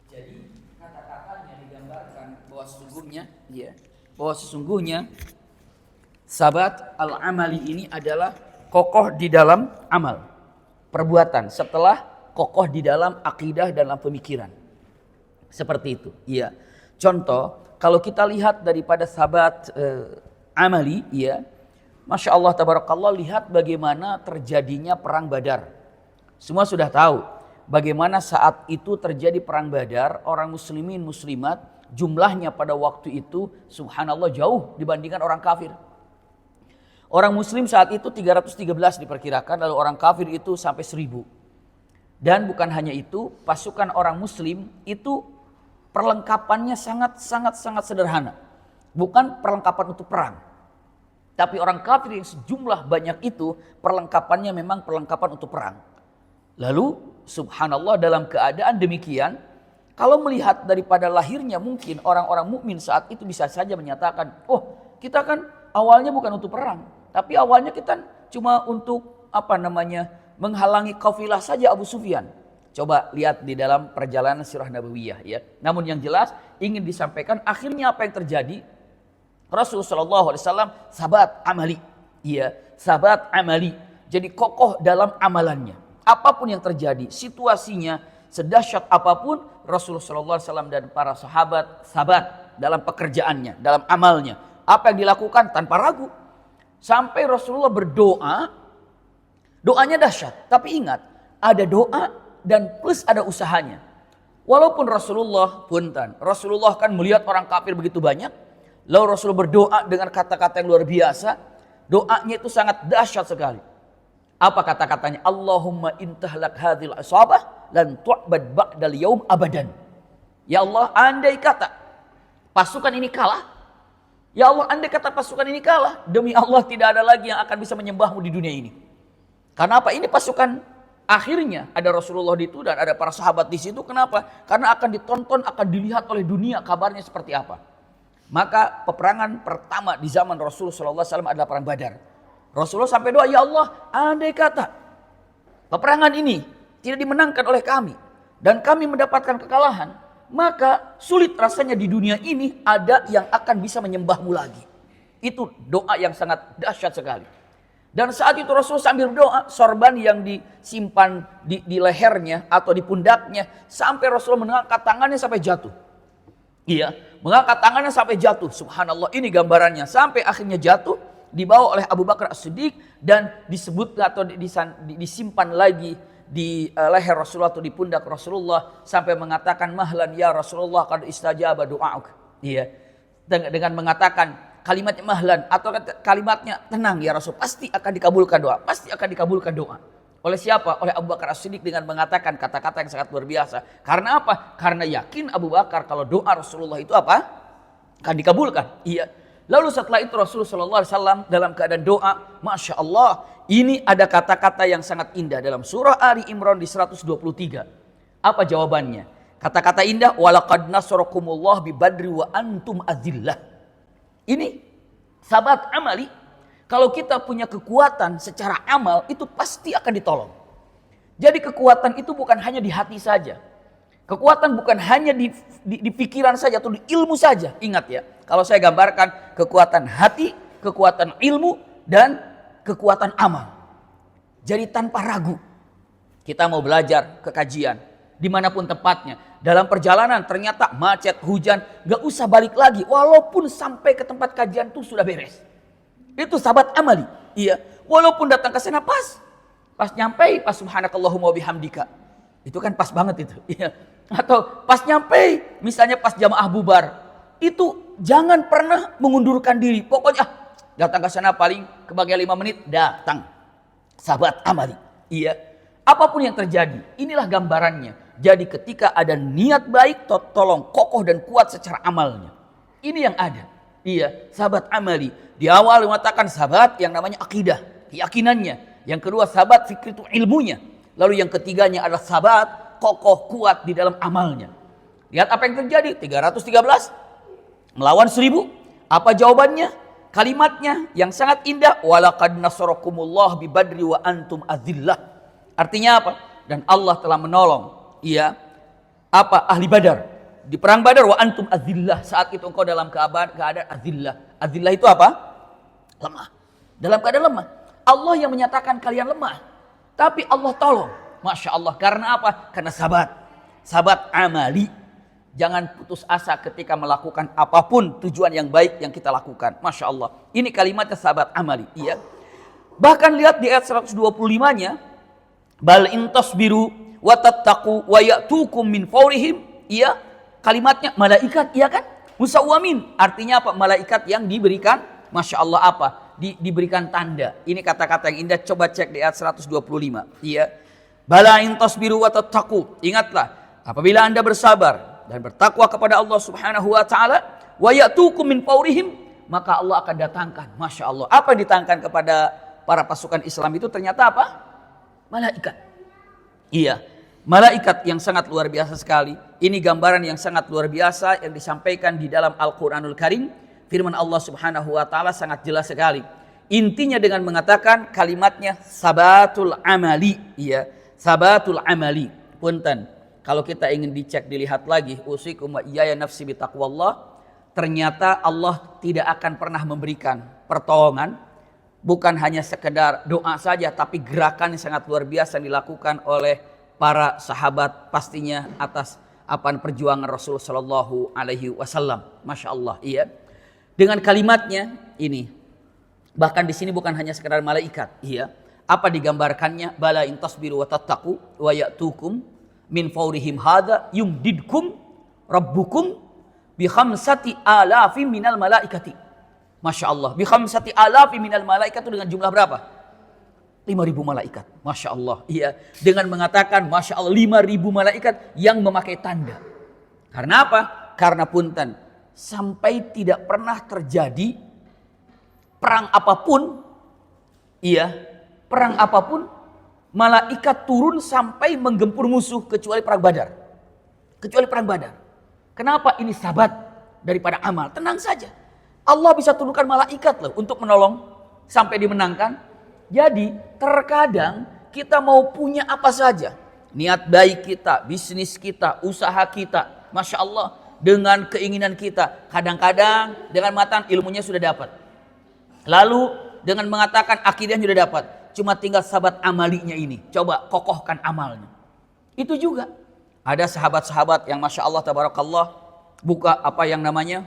Jadi kata-katanya digambarkan bahwa sesungguhnya sabat al-amali ini adalah kokoh di dalam amal, perbuatan setelah kokoh di dalam akidah dan dalam pemikiran. Seperti itu. Iya. Contoh, kalau kita lihat daripada sabat amali, ya, Masya Allah tabarakallah, lihat bagaimana terjadinya perang Badar. Semua sudah tahu bagaimana saat itu terjadi perang Badar, orang muslimin muslimat jumlahnya pada waktu itu subhanallah jauh dibandingkan orang kafir. Orang muslim saat itu 313 diperkirakan, lalu orang kafir itu sampai 1000. Dan bukan hanya itu, pasukan orang muslim itu perlengkapannya sangat sederhana. Bukan perlengkapan untuk perang. Tapi orang kafir yang sejumlah banyak itu perlengkapannya memang perlengkapan untuk perang. Lalu subhanallah dalam keadaan demikian, kalau melihat daripada lahirnya mungkin orang-orang mukmin saat itu bisa saja menyatakan, oh kita kan awalnya bukan untuk perang, tapi awalnya kita cuma untuk menghalangi kafilah saja Abu Sufyan. Coba lihat di dalam perjalanan sirah nabawiyah, ya. Namun yang jelas ingin disampaikan akhirnya apa yang terjadi? Rasulullah SAW sabat amali, iya, sabat amali. Jadi kokoh dalam amalannya. Apapun yang terjadi, situasinya sedahsyat apapun, Rasulullah SAW dan para sahabat sabat dalam pekerjaannya, dalam amalnya. Apa yang dilakukan tanpa ragu. Sampai Rasulullah berdoa, doanya dahsyat. Tapi ingat, ada doa dan plus ada usahanya. Walaupun Rasulullah kan melihat orang kafir begitu banyak, lalu Rasulullah berdoa dengan kata-kata yang luar biasa. Doanya itu sangat dahsyat sekali. Apa kata-katanya? Allahumma intahlak hadhil asabah lan tu'bad ba'dal yaum abadan. Ya Allah, andai kata pasukan ini kalah, ya Allah, andai kata pasukan ini kalah, demi Allah tidak ada lagi yang akan bisa menyembahmu di dunia ini. Karena apa? Ini pasukan akhirnya, ada Rasulullah di itu dan ada para sahabat di situ. Kenapa? Karena akan ditonton, akan dilihat oleh dunia kabarnya seperti apa. Maka peperangan pertama di zaman Rasulullah SAW adalah perang Badar. Rasulullah sampai doa, ya Allah, andai kata peperangan ini tidak dimenangkan oleh kami dan kami mendapatkan kekalahan, maka sulit rasanya di dunia ini ada yang akan bisa menyembahmu lagi. Itu doa yang sangat dahsyat sekali. Dan saat itu Rasulullah sambil berdoa, sorban yang disimpan di lehernya atau di pundaknya, sampai Rasulullah mengangkat tangannya sampai jatuh. Iya, mengangkat tangannya sampai jatuh. Subhanallah, ini gambarannya. Sampai akhirnya jatuh, dibawa oleh Abu Bakar As-Siddiq dan disebut atau disimpan lagi di leher Rasulullah atau di pundak Rasulullah sampai mengatakan mahlan ya Rasulullah qad istajaba du'auk. Iya. Dengan mengatakan kalimatnya mahlan atau kalimatnya tenang ya Rasul, pasti akan dikabulkan doa, pasti akan dikabulkan doa. Oleh siapa? Oleh Abu Bakar As-Siddiq dengan mengatakan kata-kata yang sangat luar biasa. Karena apa? Karena yakin Abu Bakar kalau doa Rasulullah itu apa? Akan dikabulkan. Iya. Lalu setelah itu Rasulullah SAW dalam keadaan doa, Masya Allah, ini ada kata-kata yang sangat indah dalam surah Ali Imran di 123. Apa jawabannya? Kata-kata indah, walaqad nasarakumullah bi badri wa antum azillah. Ini sahabat amali, kalau kita punya kekuatan secara amal, itu pasti akan ditolong. Jadi kekuatan itu bukan hanya di hati saja. Kekuatan bukan hanya di pikiran saja atau di ilmu saja. Ingat ya, kalau saya gambarkan kekuatan hati, kekuatan ilmu, dan kekuatan amal. Jadi tanpa ragu, kita mau belajar ke kajian, dimanapun tempatnya. Dalam perjalanan ternyata macet, hujan, gak usah balik lagi. Walaupun sampai ke tempat kajian itu sudah beres. Itu sahabat amali. Iya, walaupun datang ke sana pas nyampe, pas subhanakallahumma bihamdika. Itu kan pas banget itu. Iya. Atau pas nyampe, misalnya pas jamaah bubar, itu jangan pernah mengundurkan diri. Pokoknya datang ke sana paling kebagian 5 menit, datang. Sahabat amali. Iya. Apapun yang terjadi, inilah gambarannya. Jadi ketika ada niat baik, tolong kokoh dan kuat secara amalnya. Ini yang ada. Iya, sahabat amali. Di awal mengatakan sahabat yang namanya akidah, keyakinannya. Yang kedua sahabat fikir itu ilmunya. Lalu yang ketiganya adalah sahabat kokoh kuat di dalam amalnya. Lihat apa yang terjadi. 313 melawan 1000. Apa jawabannya? Kalimatnya yang sangat indah. Walaqad nasarakumullah bi badri wa antum azillah. Artinya apa? Dan Allah telah menolong iya, apa? Ahli Badar. Di perang Badar wa antum azillah, saat itu engkau dalam keadaan azillah. Azillah itu apa? Lemah. Dalam keadaan lemah. Allah yang menyatakan kalian lemah, tapi Allah tolong. Masya Allah. Karena apa? Karena sabat. Sabat amali. Jangan putus asa ketika melakukan apapun tujuan yang baik yang kita lakukan. Masya Allah. Ini kalimatnya sabat amali. Iya. Bahkan lihat di ayat 125-nya. Bal in tasbiru wa tattaqu wa ya'tukum min fawrihim. Iya. Kalimatnya malaikat. Iya kan? Musawwamin. Artinya apa? Malaikat yang diberikan. Masya Allah apa? Diberikan tanda. Ini kata-kata yang indah. Coba cek di ayat 125. Iya. Bala in tasbiru wa tattaqu. Ingatlah. Apabila anda bersabar dan bertakwa kepada Allah subhanahu wa ta'ala, wa ya'tukum min fawrihim, maka Allah akan datangkan. Masya Allah. Apa yang ditangkan kepada para pasukan Islam itu ternyata apa? Malaikat. Iya. Malaikat yang sangat luar biasa sekali. Ini gambaran yang sangat luar biasa yang disampaikan di dalam Al-Quranul Karim. Firman Allah subhanahu wa ta'ala sangat jelas sekali. Intinya dengan mengatakan kalimatnya sabatul amali. Iya. Sabatul amali. Punten. Kalau kita ingin dicek, dilihat lagi, usikum wa iyaya nafsi bitaqwallah, ternyata Allah tidak akan pernah memberikan pertolongan, bukan hanya sekedar doa saja, tapi gerakan yang sangat luar biasa dilakukan oleh para sahabat pastinya atas perjuangan Rasul Shallallahu Alaihi Wasallam. Masya Allah, iya. Dengan kalimatnya ini, bahkan di sini bukan hanya sekedar malaikat, iya. Apa digambarkannya? Bala in tasbiru wa tattaqu wa ya'tukum min fawrihim hadha yumdidkum rabbukum bi khamsati alafin minal malaikati. Masya Allah. Bi khamsati alafin minal malaikati, dengan jumlah berapa? 5.000 malaikat. Masya Allah. Iya. Dengan mengatakan Masya Allah 5.000 malaikat yang memakai tanda. Karena apa? Karena punten. Sampai tidak pernah terjadi perang apapun. Iya. Perang apapun. Malaikat turun sampai menggempur musuh kecuali perang Badar. Kecuali perang Badar. Kenapa? Ini sabat daripada amal. Tenang saja. Allah bisa turunkan malaikat loh untuk menolong sampai dimenangkan. Jadi terkadang kita mau punya apa saja. Niat baik kita, bisnis kita, usaha kita. Masya Allah. Dengan keinginan kita. Kadang-kadang dengan matan ilmunya sudah dapat. Lalu dengan mengatakan akidahnya sudah dapat. Cuma tinggal sahabat amalinya ini. Coba kokohkan amalnya. Itu juga. Ada sahabat-sahabat yang Masya Allah tabarakallah. Buka apa yang namanya.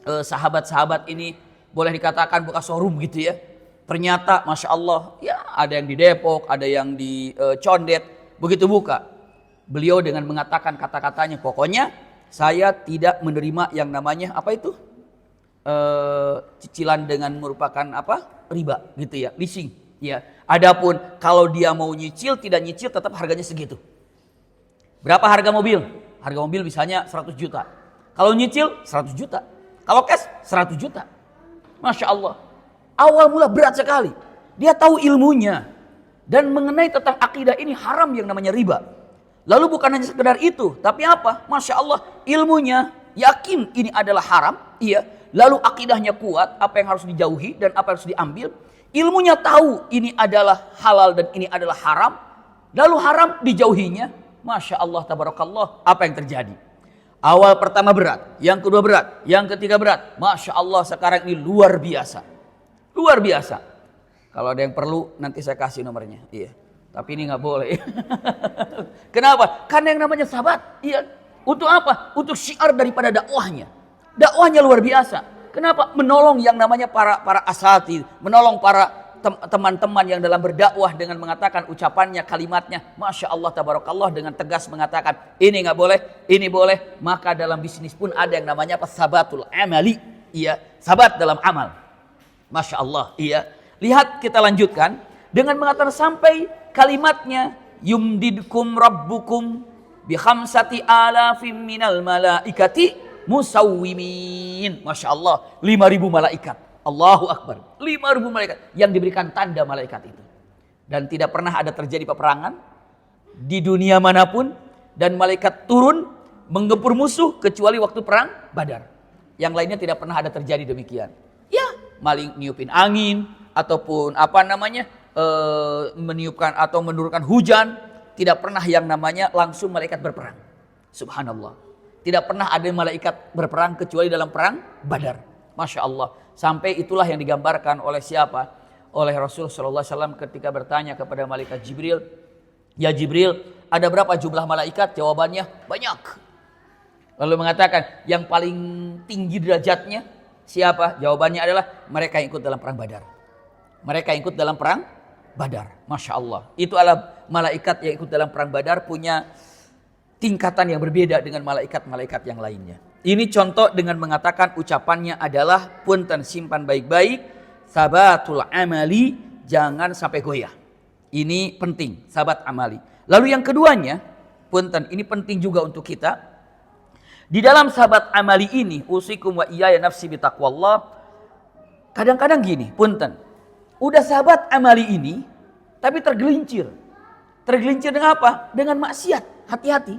Sahabat-sahabat ini boleh dikatakan buka showroom gitu ya. Ternyata Masya Allah. Ya ada yang di Depok. Ada yang di Condet. Begitu buka. Beliau dengan mengatakan kata-katanya. Pokoknya saya tidak menerima yang namanya apa itu. Cicilan dengan merupakan apa? Riba gitu ya. Leasing. Ya, adapun kalau dia mau nyicil, tidak nyicil tetap harganya segitu. Berapa harga mobil? Harga mobil misalnya 100 juta. Kalau nyicil 100 juta. Kalau cash 100 juta. Masya Allah. Awal mula berat sekali. Dia tahu ilmunya. Dan mengenai tentang akidah ini haram yang namanya riba. Lalu bukan hanya sekedar itu. Tapi apa? Masya Allah. Ilmunya yakin ini adalah haram. Iya. Lalu akidahnya kuat. Apa yang harus dijauhi dan apa yang harus diambil. Ilmunya tahu ini adalah halal dan ini adalah haram. Lalu haram dijauhinya. Masya Allah tabarakallah. Apa yang terjadi? Awal pertama berat. Yang kedua berat. Yang ketiga berat. Masya Allah sekarang ini luar biasa. Luar biasa. Kalau ada yang perlu nanti saya kasih nomornya. Iya. Tapi ini gak boleh. Kenapa? Karena yang namanya sahabat. Iya. Untuk apa? Untuk syiar daripada dakwahnya. Dakwahnya luar biasa. Kenapa? Menolong yang namanya para asatidz, menolong para teman-teman yang dalam berdakwah dengan mengatakan ucapannya, kalimatnya, Masya Allah tabarakallah, dengan tegas mengatakan ini nggak boleh, ini boleh. Maka dalam bisnis pun ada yang namanya apa? Sabatul amali. Iya, sabat dalam amal. Masya Allah. Iya. Lihat kita lanjutkan dengan mengatakan sampai kalimatnya yumdidkum rabbukum bi khamsati alafim minal malaikati musawwimin. Masya Allah. 5.000 malaikat. Allahu Akbar. 5.000 malaikat. Yang diberikan tanda malaikat itu. Dan tidak pernah ada terjadi peperangan. Di dunia manapun. Dan malaikat turun. Menggempur musuh. Kecuali waktu perang Badar. Yang lainnya tidak pernah ada terjadi demikian. Ya. Maling niupin angin. Ataupun apa namanya. Meniupkan atau menurunkan hujan. tidak pernah yang namanya langsung malaikat berperang. Subhanallah. Tidak pernah ada malaikat berperang kecuali dalam perang Badar. Masya Allah. Sampai itulah yang digambarkan oleh siapa? Oleh Rasul sallallahu alaihi wasallam ketika bertanya kepada malaikat Jibril, "Ya Jibril, ada berapa jumlah malaikat?" Jawabannya, "Banyak." Lalu mengatakan, "Yang paling tinggi derajatnya siapa?" Jawabannya adalah mereka yang ikut dalam perang Badar. Mereka yang ikut dalam perang Badar. Masya Allah. Itu adalah malaikat yang ikut dalam perang Badar punya tingkatan yang berbeda dengan malaikat-malaikat yang lainnya. Ini contoh dengan mengatakan ucapannya adalah punten simpan baik-baik, sabatul amali, jangan sampai goyah. Ini penting, sabat amali. Lalu yang keduanya, punten, ini penting juga untuk kita. Di dalam sabat amali ini, usikum wa iyaya nafsi bitaqwallah. Kadang-kadang gini, punten. Udah sahabat amali ini, tapi tergelincir. Tergelincir dengan apa? Dengan maksiat. Hati-hati.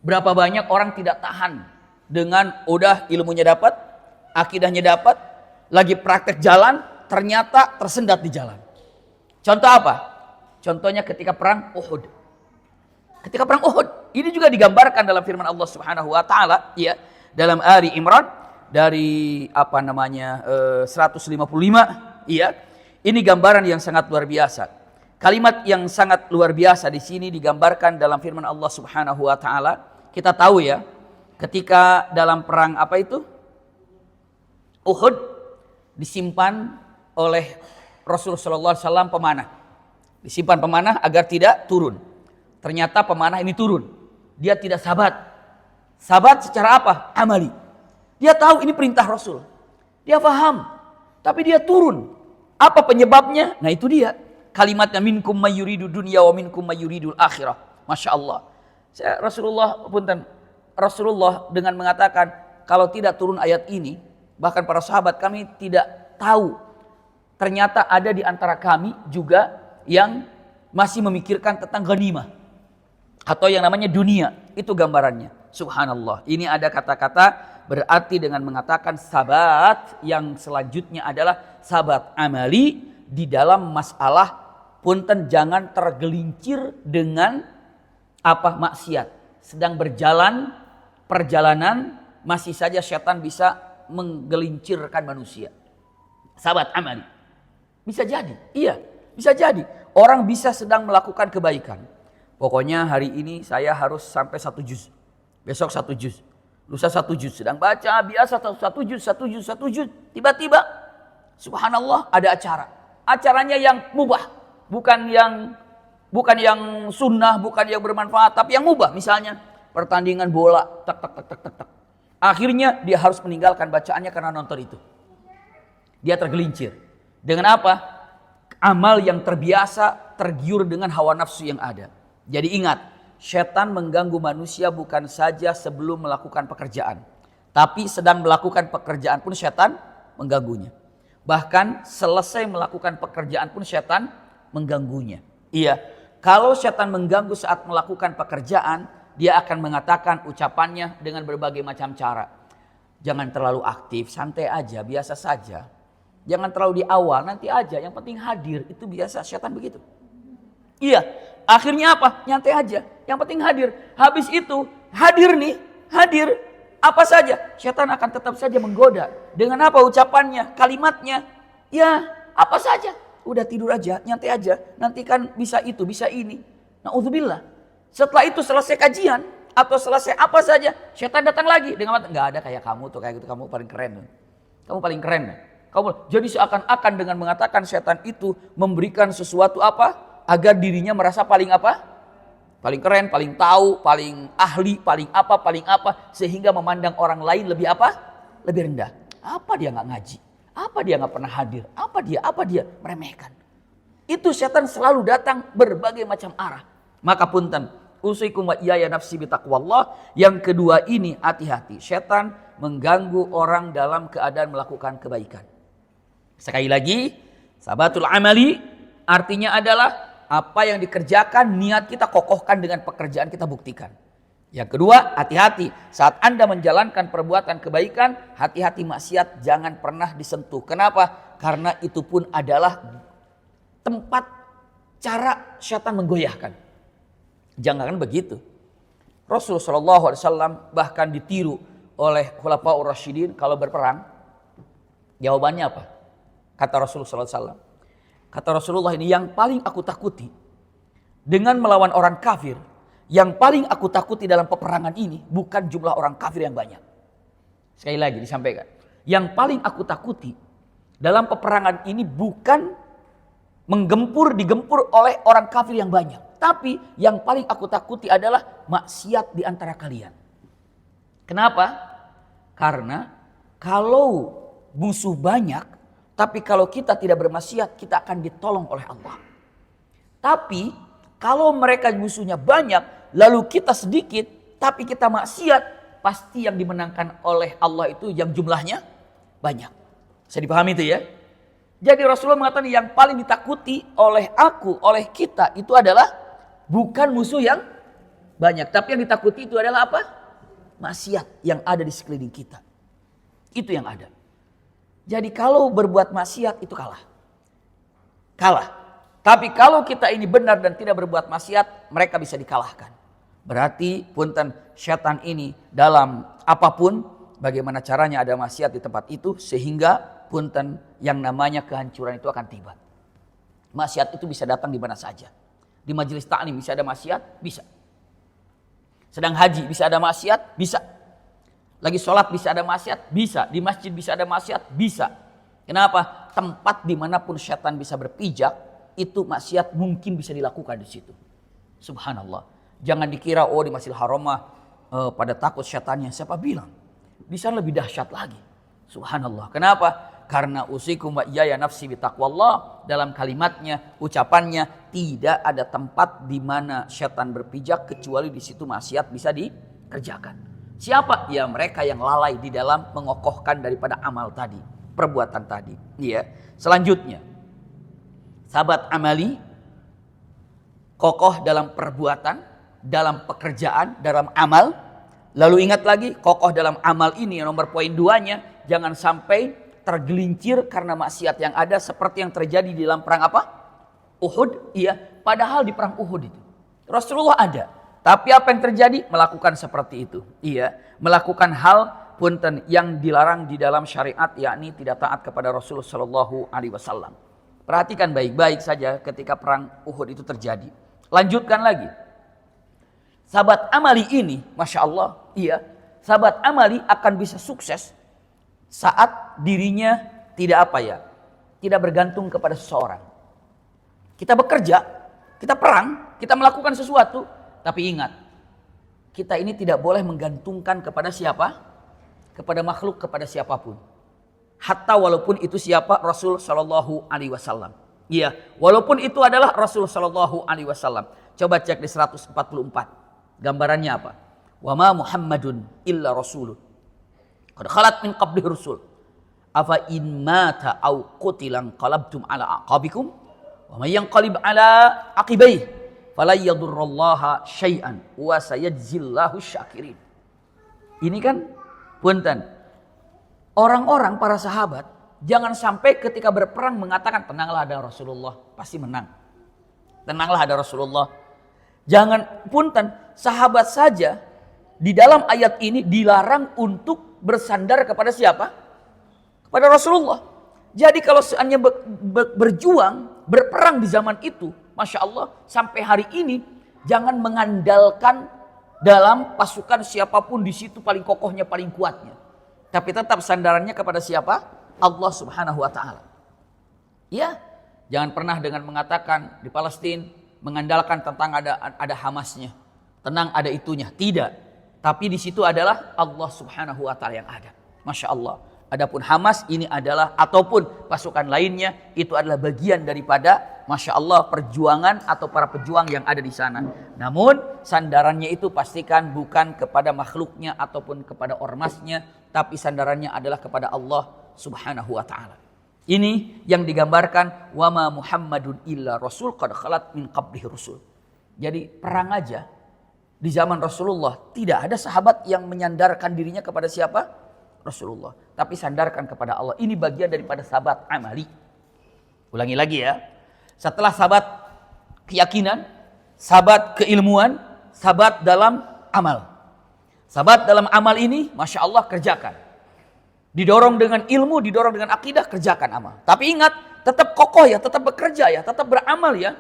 Berapa banyak orang tidak tahan dengan udah ilmunya dapat, akidahnya dapat, lagi praktek jalan, ternyata tersendat di jalan. Contoh apa? Contohnya ketika perang Uhud. Ketika perang Uhud, ini juga digambarkan dalam firman Allah Subhanahu wa taala, ya, dalam Ali Imran dari 155, iya. Ini gambaran yang sangat luar biasa. Kalimat yang sangat luar biasa di sini digambarkan dalam firman Allah Subhanahu wa taala. Kita tahu ya, ketika dalam perang apa itu? Uhud disimpan oleh Rasul sallallahu alaihi wasallam pemanah. Disimpan pemanah agar tidak turun. Ternyata pemanah ini turun. Dia tidak sabat. Sabat secara apa? Amali. Dia tahu ini perintah Rasul. Dia paham. Tapi dia turun. Apa penyebabnya? Nah itu dia. Kalimatnya minkum mayyuridu dunya wa minkum mayyuridul akhirah. Masya Allah. Rasulullah dengan mengatakan kalau tidak turun ayat ini, bahkan para sahabat kami tidak tahu. Ternyata ada di antara kami juga yang masih memikirkan tentang ghanimah. Atau yang namanya dunia. Itu gambarannya. Subhanallah. Ini ada kata-kata berarti dengan mengatakan sabat yang selanjutnya adalah sabat amali di dalam masalah punten jangan tergelincir dengan apa maksiat. Sedang berjalan perjalanan masih saja setan bisa menggelincirkan manusia. Sabat amali. Bisa jadi. Iya, bisa jadi. Orang bisa sedang melakukan kebaikan. Pokoknya hari ini saya harus sampai 1 juz. Besok 1 juz. Lusa 1 juz. Sedang baca biasa 1 juz. Tiba-tiba subhanallah ada acara. Acaranya yang mubah. Bukan yang sunnah, bukan yang bermanfaat. Tapi yang mubah. Misalnya pertandingan bola. Tak. Akhirnya dia harus meninggalkan bacaannya karena nonton itu. Dia tergelincir. Dengan apa? Amal yang terbiasa tergiur dengan hawa nafsu yang ada. Jadi ingat, setan mengganggu manusia bukan saja sebelum melakukan pekerjaan. Tapi sedang melakukan pekerjaan pun setan mengganggunya. Bahkan selesai melakukan pekerjaan pun setan mengganggunya. Iya, kalau setan mengganggu saat melakukan pekerjaan, dia akan mengatakan ucapannya dengan berbagai macam cara. Jangan terlalu aktif, santai aja, biasa saja. Jangan terlalu di awal, nanti aja, yang penting hadir. Itu biasa setan begitu. Iya, akhirnya apa? Nyantai aja. Yang penting hadir. Habis itu, hadir. Apa saja, setan akan tetap saja menggoda. Dengan apa ucapannya, kalimatnya? Ya, apa saja. Udah tidur aja, nyantai aja. Nanti kan bisa itu, bisa ini. Na'udzubillah. Setelah itu selesai kajian, atau selesai apa saja, setan datang lagi. Dengan nggak ada kayak kamu tuh, kayak gitu. Kamu paling keren. Kamu paling keren. Jadi seakan-akan dengan mengatakan setan itu memberikan sesuatu apa? Agar dirinya merasa paling apa? Paling keren, paling tahu, paling ahli, paling apa. Sehingga memandang orang lain lebih apa? Lebih rendah. Apa dia gak ngaji? Apa dia gak pernah hadir? Apa dia? Meremehkan. Itu setan selalu datang berbagai macam arah. Maka punten, usikum wa iyaya nafsi bitaqwallah. Yang kedua ini hati-hati. Setan mengganggu orang dalam keadaan melakukan kebaikan. Sekali lagi, sabatul amali artinya adalah apa yang dikerjakan, niat kita kokohkan dengan pekerjaan kita buktikan. Yang kedua, hati-hati. Saat Anda menjalankan perbuatan kebaikan, hati-hati maksiat jangan pernah disentuh. Kenapa? Karena itu pun adalah tempat cara syaitan menggoyahkan. Jangan begitu. Rasulullah SAW bahkan ditiru oleh Khulafaur Rasyidin kalau berperang. Jawabannya apa? Kata Rasulullah SAW. Kata Rasulullah ini, yang paling aku takuti dengan melawan orang kafir, yang paling aku takuti dalam peperangan ini bukan jumlah orang kafir yang banyak. Sekali lagi disampaikan. Yang paling aku takuti dalam peperangan ini bukan digempur oleh orang kafir yang banyak. Tapi yang paling aku takuti adalah maksiat di antara kalian. Kenapa? Karena kalau musuh banyak, tapi kalau kita tidak bermaksiat, kita akan ditolong oleh Allah. Tapi kalau mereka musuhnya banyak, lalu kita sedikit, tapi kita maksiat, pasti yang dimenangkan oleh Allah itu yang jumlahnya banyak. Bisa dipahami itu ya? Jadi Rasulullah mengatakan yang paling ditakuti oleh aku, oleh kita itu adalah bukan musuh yang banyak. Tapi yang ditakuti itu adalah apa? Maksiat yang ada di sekeliling kita. Itu yang ada. Jadi kalau berbuat maksiat itu kalah. Kalah. Tapi kalau kita ini benar dan tidak berbuat maksiat, mereka bisa dikalahkan. Berarti punten syaitan ini dalam apapun, bagaimana caranya ada maksiat di tempat itu, sehingga punten yang namanya kehancuran itu akan tiba. Maksiat itu bisa datang di mana saja. Di majelis ta'lim bisa ada maksiat? Bisa. Sedang haji bisa ada maksiat? Bisa. Lagi sholat bisa ada maksiat? Bisa. Di masjid bisa ada maksiat? Bisa. Kenapa? Tempat dimanapun syaitan bisa berpijak, itu maksiat mungkin bisa dilakukan di situ. Subhanallah. Jangan dikira di Masjidil Haram pada takut syaitannya. Siapa bilang? Di sana lebih dahsyat lagi. Subhanallah. Kenapa? Karena usikum wa iyaya nafsi bitaqwallah, dalam kalimatnya, ucapannya, tidak ada tempat di mana syaitan berpijak kecuali di situ maksiat bisa dikerjakan. Siapa? Ya mereka yang lalai di dalam mengokohkan daripada amal tadi, perbuatan tadi. Ya. Selanjutnya, sahabat amali kokoh dalam perbuatan, dalam pekerjaan, dalam amal. Lalu ingat lagi, kokoh dalam amal ini nomor poin 2-nya, jangan sampai tergelincir karena maksiat yang ada seperti yang terjadi di dalam perang apa? Uhud. Iya, padahal di perang Uhud itu Rasulullah ada. Tapi apa yang terjadi? Melakukan seperti itu. Iya, melakukan hal punten yang dilarang di dalam syariat, yakni tidak taat kepada Rasulullah Shallallahu Alaihi Wasallam. Perhatikan baik-baik saja ketika perang Uhud itu terjadi. Lanjutkan lagi. Sahabat amali ini, Masya Allah, iya, sahabat amali akan bisa sukses saat dirinya tidak tidak bergantung kepada seseorang. Kita bekerja, kita perang, kita melakukan sesuatu, tapi ingat, kita ini tidak boleh menggantungkan kepada siapa? Kepada makhluk, kepada siapapun. Hatta walaupun itu siapa? Rasul Shallallahu Alaihi Wasallam. Iya, walaupun itu adalah Rasul Shallallahu Alaihi Wasallam. Coba cek di 144. Gambarannya apa? Wa ma Muhammadun illa rasulun qad khalat min qabli rusul afa in mata aw qutilan qalabtum ala aqabikum wa may yanqalib ala aqibaihi fala yadurrullaha syai'an wa sayajzillahu syakirin. Ini kan punten, orang-orang para sahabat jangan sampai ketika berperang mengatakan tenanglah ada Rasulullah, pasti menang. Tenanglah ada Rasulullah. Jangan, punten, sahabat saja di dalam ayat ini dilarang untuk bersandar kepada siapa? Kepada Rasulullah. Jadi kalau seandainya berjuang, berperang di zaman itu, Masya Allah, sampai hari ini, jangan mengandalkan dalam pasukan siapapun di situ paling kokohnya, paling kuatnya. Tapi tetap sandarannya kepada siapa? Allah Subhanahu wa Ta'ala. Ya, jangan pernah dengan mengatakan di Palestina mengandalkan tentang ada Hamasnya, tenang ada itunya. Tidak. Tapi di situ adalah Allah Subhanahu wa Ta'ala yang ada. Masya Allah. Adapun Hamas ini adalah ataupun pasukan lainnya itu adalah bagian daripada Masya Allah perjuangan atau para pejuang yang ada di sana. Namun sandarannya itu pastikan bukan kepada makhluknya ataupun kepada ormasnya, tapi sandarannya adalah kepada Allah Subhanahu wa Ta'ala. Ini yang digambarkan wa ma Muhammadun illa rasul qad khalat min qablihi rusul. Jadi perang aja di zaman Rasulullah tidak ada sahabat yang menyandarkan dirinya kepada siapa? Rasulullah. Tapi sandarkan kepada Allah. Ini bagian daripada sahabat amali. Ulangi lagi ya. Setelah sahabat keyakinan, sahabat keilmuan, sabat dalam amal. Sabat dalam amal ini, Masya Allah, kerjakan. Didorong dengan ilmu, didorong dengan akidah, kerjakan amal. Tapi ingat, tetap kokoh ya, tetap bekerja ya, tetap beramal ya.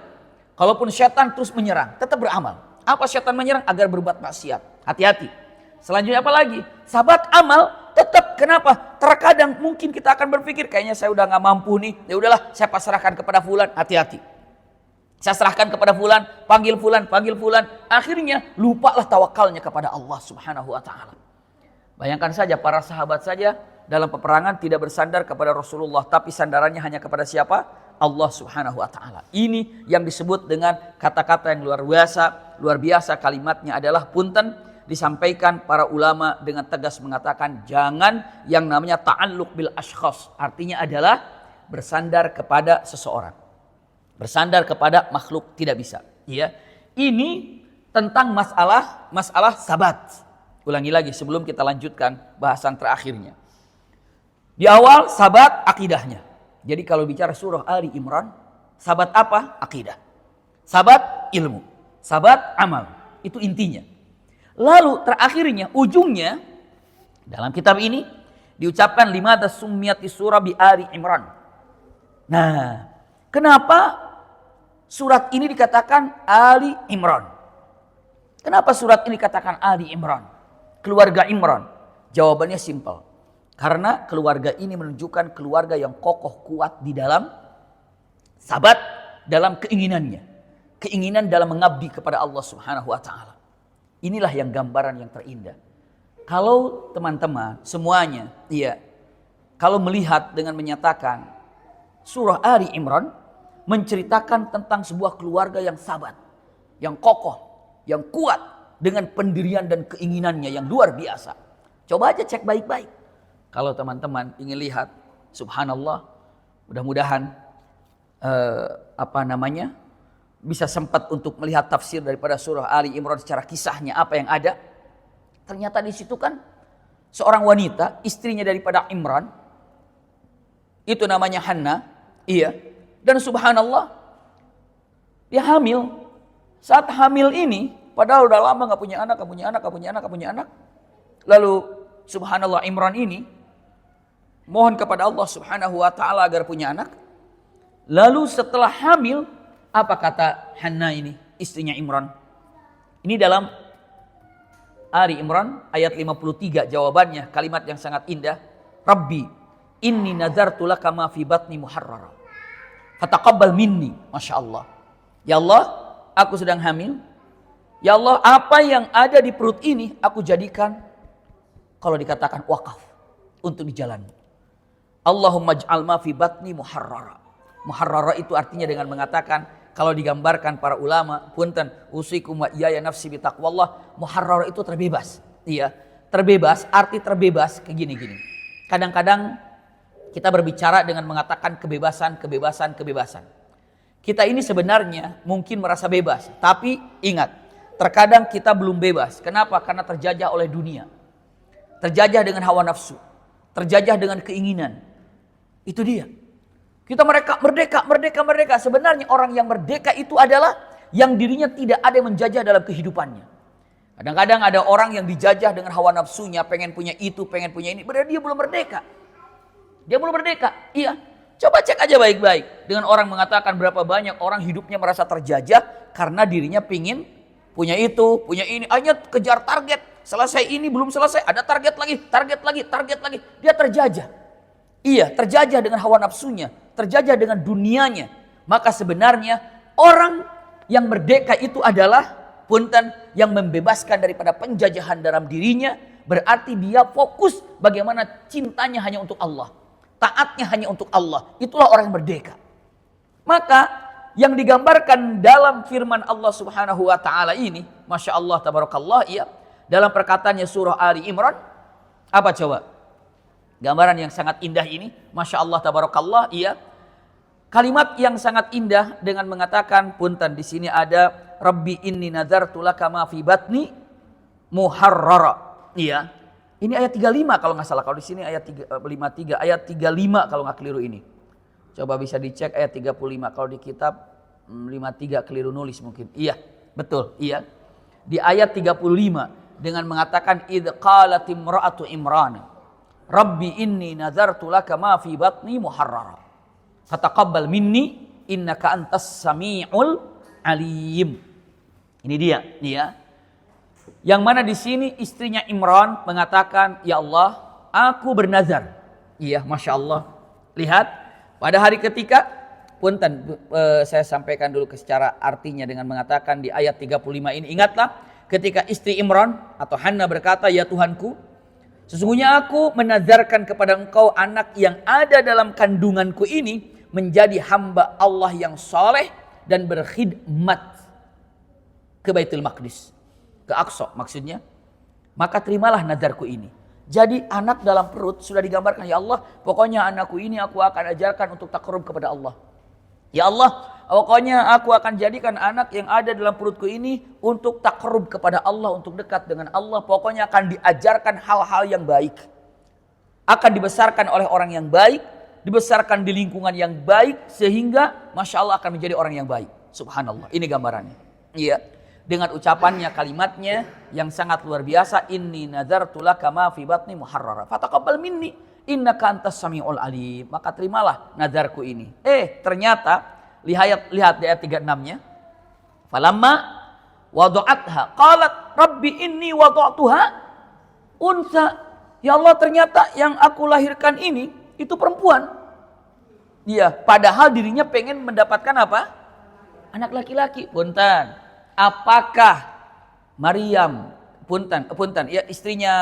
Kalaupun syaitan terus menyerang, tetap beramal. Apa syaitan menyerang? Agar berbuat maksiat. Hati-hati. Selanjutnya apa lagi? Sabat amal, tetap. Kenapa? Terkadang mungkin kita akan berpikir, kayaknya saya udah gak mampu nih. Ya udahlah, saya pasrahkan kepada fulan. Hati-hati. Saya serahkan kepada fulan, panggil fulan. Akhirnya lupalah tawakalnya kepada Allah Subhanahu wa taala. Bayangkan saja para sahabat saja dalam peperangan tidak bersandar kepada Rasulullah, tapi sandarannya hanya kepada siapa? Allah Subhanahu wa taala. Ini yang disebut dengan kata-kata yang luar biasa kalimatnya adalah punten, disampaikan para ulama dengan tegas mengatakan jangan yang namanya ta'alluq bil ashkhas. Artinya adalah bersandar kepada seseorang. Bersandar kepada makhluk tidak bisa. Ya, ini tentang masalah sabat. Ulangi lagi sebelum kita lanjutkan bahasan terakhirnya. Di awal sabat akidahnya. Jadi kalau bicara surah Ali Imran, sabat apa? Akidah. Sabat ilmu. Sabat amal. Itu intinya. Lalu terakhirnya, ujungnya dalam kitab ini diucapkan limada summiyati surah bi Ali Imran. Nah, kenapa surat ini dikatakan Ali Imran? Kenapa surat ini dikatakan Ali Imran? Keluarga Imran. Jawabannya simpel. Karena keluarga ini menunjukkan keluarga yang kokoh kuat di dalam sabat, dalam keinginannya. Keinginan dalam mengabdi kepada Allah Subhanahu wa taala. Inilah yang gambaran yang terindah. Kalau teman-teman semuanya, kalau melihat dengan menyatakan surah Ali Imran menceritakan tentang sebuah keluarga yang sabat, yang kokoh, yang kuat dengan pendirian dan keinginannya yang luar biasa. Coba aja cek baik-baik. Kalau teman-teman ingin lihat, subhanallah, mudah-mudahan bisa sempat untuk melihat tafsir daripada surah Ali Imran secara kisahnya apa yang ada. Ternyata di situ kan seorang wanita, istrinya daripada Imran, itu namanya Hanna, dan subhanallah, dia hamil. Saat hamil ini, padahal udah lama gak punya anak. Lalu subhanallah Imran ini mohon kepada Allah Subhanahu wa taala agar punya anak. Lalu setelah hamil, apa kata Hanna ini, istrinya Imran? Ini dalam Ali Imran ayat 53 jawabannya, kalimat yang sangat indah. Rabbi, inni nazartu laka ma fi batni muharrara. Fataqabbal minni. Masya Allah. Ya Allah, aku sedang hamil. Ya Allah, apa yang ada di perut ini aku jadikan, kalau dikatakan wakaf, untuk dijalani. Allahumma ij'al ma fi batni muharrara. Muharrara itu artinya dengan mengatakan, kalau digambarkan para ulama, punten, usikum wa iyaya nafsi bitaqwallah, muharrara itu terbebas. Iya, terbebas, arti terbebas kayak gini-gini. Kadang-kadang kita berbicara dengan mengatakan kebebasan. Kita ini sebenarnya mungkin merasa bebas, tapi ingat, terkadang kita belum bebas. Kenapa? Karena terjajah oleh dunia. Terjajah dengan hawa nafsu, terjajah dengan keinginan. Itu dia. Kita merdeka. Sebenarnya orang yang merdeka itu adalah yang dirinya tidak ada yang menjajah dalam kehidupannya. Kadang-kadang ada orang yang dijajah dengan hawa nafsunya, pengen punya itu, pengen punya ini. Berarti dia belum merdeka. Iya. Coba cek aja baik-baik. Dengan orang mengatakan berapa banyak orang hidupnya merasa terjajah karena dirinya pingin punya itu, punya ini. Hanya kejar target. Selesai ini belum selesai, ada target lagi. Dia terjajah. Iya, terjajah dengan hawa nafsunya, terjajah dengan dunianya. Maka sebenarnya orang yang merdeka itu adalah punten yang membebaskan daripada penjajahan dalam dirinya. Berarti dia fokus bagaimana cintanya hanya untuk Allah. Taatnya hanya untuk Allah. Itulah orang yang merdeka. Maka yang digambarkan dalam firman Allah Subhanahu wa taala ini, Masya Allah tabarakallah, dalam perkataannya surah Ali Imran, apa coba? Gambaran yang sangat indah ini, Masya Allah tabarakallah, kalimat yang sangat indah dengan mengatakan, punten, di sini ada Rabbi inni nazartu laka ma fi batni muharrara. Ini ayat 35 kalau nggak salah. Kalau di sini ayat 53, ayat 35 kalau nggak keliru ini. Coba bisa dicek ayat 35. Kalau di kitab 53 keliru nulis mungkin. Iya, betul, iya. di ayat 35 dengan mengatakan idz qalat imra'atu Imran Rabbi inni nazartu laka ma fi batni muharrara fataqabbal minni innaka antas samiul alim. Ini dia, yang mana di sini istrinya Imran mengatakan, ya Allah, aku bernazar. Iya, masya Allah. Lihat, pada hari ketika, punten, saya sampaikan dulu secara artinya dengan mengatakan di ayat 35 ini, ingatlah ketika istri Imran atau Hannah berkata, ya Tuhanku, sesungguhnya aku menazarkan kepada engkau anak yang ada dalam kandunganku ini menjadi hamba Allah yang soleh dan berkhidmat ke Baitul Maqdis, ke Aqsa maksudnya. Maka terimalah nazarku ini. Jadi anak dalam perut sudah digambarkan, ya Allah, pokoknya anakku ini aku akan ajarkan untuk takarrub kepada Allah. Ya Allah, pokoknya aku akan jadikan anak yang ada dalam perutku ini untuk takarrub kepada Allah, untuk dekat dengan Allah. Pokoknya akan diajarkan hal-hal yang baik. Akan dibesarkan oleh orang yang baik, dibesarkan di lingkungan yang baik, sehingga Masya Allah akan menjadi orang yang baik. Subhanallah, ini gambarannya. Iya. Dengan ucapannya, kalimatnya yang sangat luar biasa, inni nazartu laka ma fi batni muharrara fataqabbal minni innaka antas samiul alim. Maka terimalah nazarku ini. Ternyata lihat di ayat 36-nya. Falamma wada'atha qalat rabbi inni wada'tuha unsa. Ya Allah, ternyata yang aku lahirkan ini itu perempuan. Iya, padahal dirinya pengen mendapatkan apa? Anak laki-laki. Punten. Apakah Maryam, ya istrinya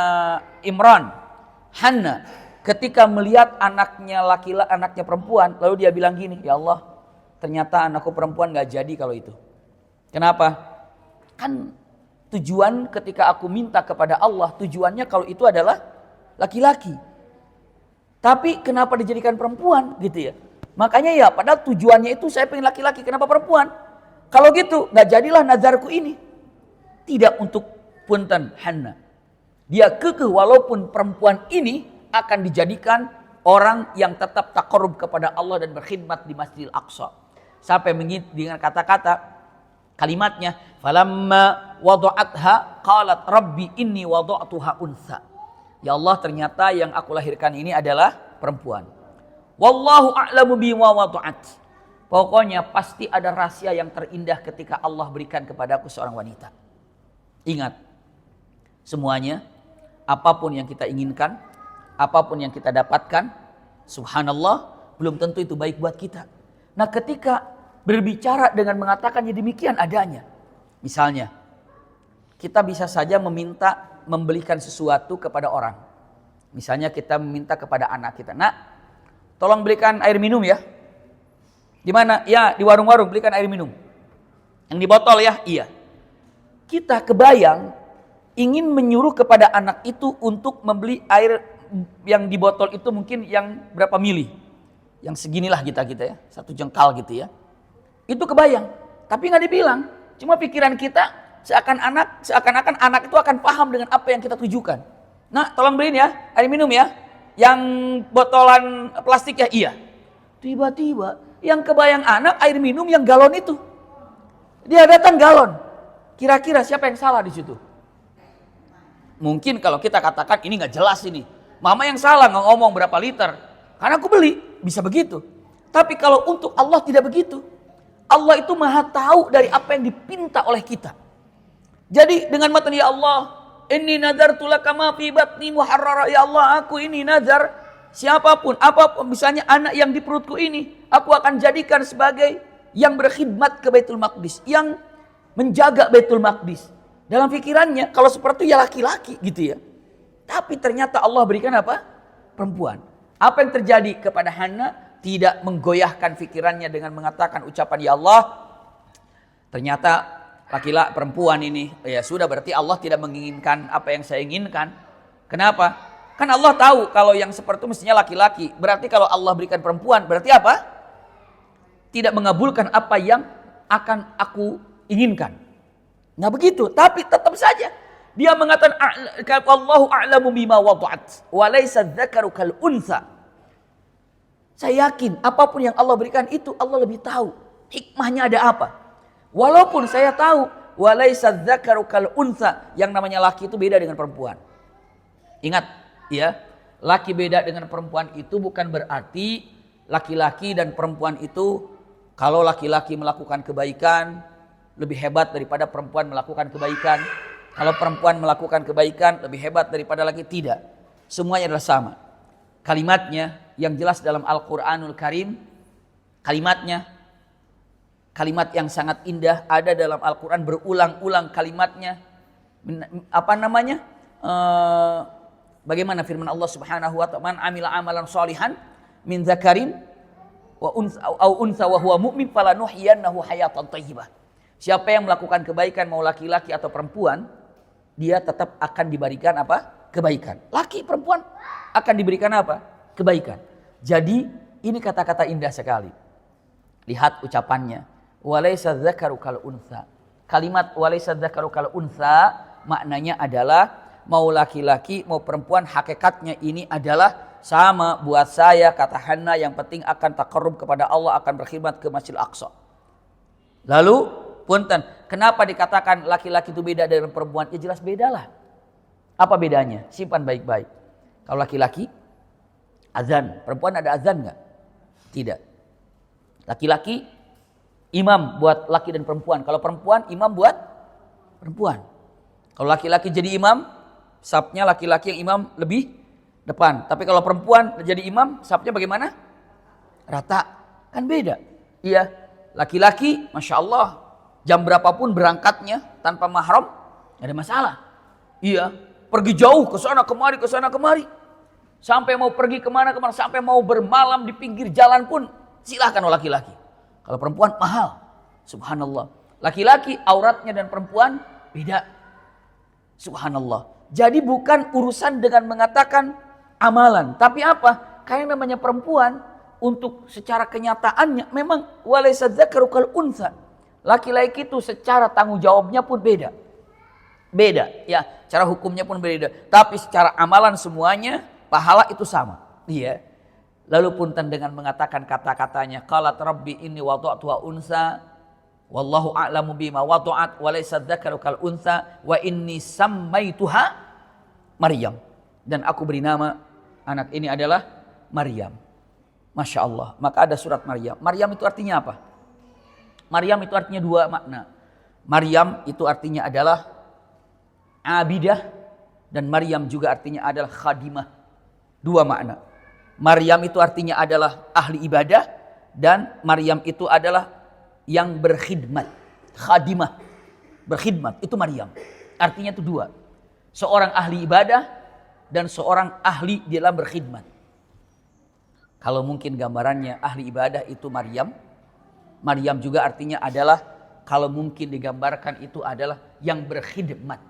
Imran, Hannah, ketika melihat anaknya laki-laki, anaknya perempuan, lalu dia bilang gini, ya Allah, ternyata anakku perempuan gak jadi kalau itu. Kenapa? Kan tujuan ketika aku minta kepada Allah, tujuannya kalau itu adalah laki-laki. Tapi kenapa dijadikan perempuan gitu ya? Makanya ya, padahal tujuannya itu saya pengen laki-laki, kenapa perempuan? Kalau gitu, gak jadilah nazarku ini. Tidak untuk punten Hannah. Dia kekeh walaupun perempuan ini akan dijadikan orang yang tetap takarrub kepada Allah dan berkhidmat di Masjidil Aqsa. Sampai dengan kata-kata kalimatnya, falamma wada'atha qalat rabbi inni wada'tuha unsa. Ya Allah, ternyata yang aku lahirkan ini adalah perempuan. Wallahu a'lamu bima wada'at. Pokoknya pasti ada rahasia yang terindah ketika Allah berikan kepadaku seorang wanita. Ingat, semuanya, apapun yang kita inginkan, apapun yang kita dapatkan, subhanallah, belum tentu itu baik buat kita. Nah, ketika berbicara dengan mengatakannya demikian adanya. Misalnya, kita bisa saja membelikan sesuatu kepada orang. Misalnya kita meminta kepada anak kita, nak, tolong belikan air minum ya. Di mana? Ya, di warung-warung belikan air minum. Yang di botol ya? Iya. Kita kebayang ingin menyuruh kepada anak itu untuk membeli air yang di botol itu mungkin yang berapa mili? Yang seginilah kita ya, 1 jengkal gitu ya. Itu kebayang, tapi nggak dibilang. Cuma pikiran kita seakan-akan anak itu akan paham dengan apa yang kita tujukan. Nah, tolong beliin ya air minum ya. Yang botolan plastik ya? Iya. Tiba-tiba yang kebayang anak air minum yang galon itu. Dia datang galon. Kira-kira siapa yang salah di situ? Mungkin kalau kita katakan ini nggak jelas ini. Mama yang salah nggak ngomong berapa liter. Karena aku beli, bisa begitu. Tapi kalau untuk Allah tidak begitu. Allah itu maha tahu dari apa yang dipinta oleh kita. Jadi dengan matan ya Allah, inni nazartu laka ma fi batni muharrara. Ya Allah, aku ini nazar. Siapapun, apapun, misalnya anak yang di perutku ini, aku akan jadikan sebagai yang berkhidmat ke Baitul Maqdis, yang menjaga Baitul Maqdis. Dalam pikirannya, kalau seperti itu ya laki-laki gitu ya. Tapi ternyata Allah berikan apa? Perempuan. Apa yang terjadi kepada Hannah? Tidak menggoyahkan pikirannya dengan mengatakan ucapan ya Allah. Ternyata laki-laki perempuan ini, ya sudah berarti Allah tidak menginginkan apa yang saya inginkan. Kenapa? Kan Allah tahu kalau yang seperti itu mestinya laki-laki. Berarti kalau Allah berikan perempuan, berarti apa? Tidak mengabulkan apa yang akan aku inginkan. Nah begitu, tapi tetap saja dia mengatakan Allahu a'lamu bima wada'at wa laysa dzakaru kal untha. Saya yakin apapun yang Allah berikan itu Allah lebih tahu hikmahnya ada apa. Walaupun saya tahu wa laisa dzakaru kal untha. Yang namanya laki itu beda dengan perempuan. Ingat ya, laki beda dengan perempuan itu bukan berarti laki-laki dan perempuan itu kalau laki-laki melakukan kebaikan lebih hebat daripada perempuan melakukan kebaikan. Kalau perempuan melakukan kebaikan lebih hebat daripada laki, tidak. Semuanya adalah sama. Kalimatnya yang jelas dalam Al-Qur'anul Karim, kalimatnya kalimat yang sangat indah ada dalam Al-Quran, berulang-ulang kalimatnya. Apa namanya? Bagaimana firman Allah Subhanahu wa ta'ala, man amila amalan shalihan min dzakarin wa untha wa huwa mu'min falanuhyiyannahu hayatan thayyibah. Siapa yang melakukan kebaikan mau laki-laki atau perempuan, dia tetap akan diberikan apa? Kebaikan. Laki perempuan akan diberikan apa? Kebaikan. Jadi ini kata-kata indah sekali. Lihat ucapannya. Walaysa dzakaru kal untha. Kalimat walaysa dzakaru kal untha maknanya adalah mau laki-laki mau perempuan, hakikatnya ini adalah sama buat saya, kata Hana, yang penting akan taqarrub kepada Allah, akan berkhidmat ke Masjidil Aqsa. Lalu punten, kenapa dikatakan laki-laki itu beda dengan perempuan? Ya jelas bedalah. Apa bedanya? Simpan baik-baik. Kalau laki-laki azan, perempuan ada azan enggak? Tidak. Laki-laki imam buat laki dan perempuan. Kalau perempuan imam buat perempuan. Kalau laki-laki jadi imam, safnya laki-laki yang imam lebih depan. Tapi kalau perempuan jadi imam, safnya bagaimana? Rata. Kan beda. Iya. Laki-laki, Masya Allah, jam berapapun berangkatnya tanpa mahram, gak ada masalah. Iya. Pergi jauh ke sana kemari, ke sana kemari. Sampai mau pergi kemana-kemana, sampai mau bermalam di pinggir jalan pun silahkan laki-laki. Kalau perempuan mahal. Subhanallah. Laki-laki auratnya dan perempuan beda. Subhanallah. Jadi bukan urusan dengan mengatakan amalan. Tapi apa? Karena namanya perempuan untuk secara kenyataannya memang walaysa dzakaru kal untha. Laki-laki itu secara tanggung jawabnya pun beda. Beda. Ya, cara hukumnya pun beda. Tapi secara amalan semuanya pahala itu sama. Iya. Lalu punten dengan mengatakan kata-katanya, qalat rabbi inni wada'tuha unsa wallahu a'lamu bima wada'at wa laysa dzakaru kal unsa wa inni sammaituha Maryam. Dan aku beri nama anak ini adalah Maryam. Masya Allah. Maka ada surat Maryam. Maryam itu artinya apa? Maryam itu artinya dua makna. Maryam itu artinya adalah abidah, dan Maryam juga artinya adalah khadimah. Dua makna. Maryam itu artinya adalah ahli ibadah, dan Maryam itu adalah yang berkhidmat. Khadimah, berkhidmat, itu Maryam. Artinya itu dua. Seorang ahli ibadah dan seorang ahli dalam berkhidmat. Kalau mungkin gambarannya ahli ibadah itu Maryam. Maryam juga artinya adalah, kalau mungkin digambarkan itu adalah yang berkhidmat.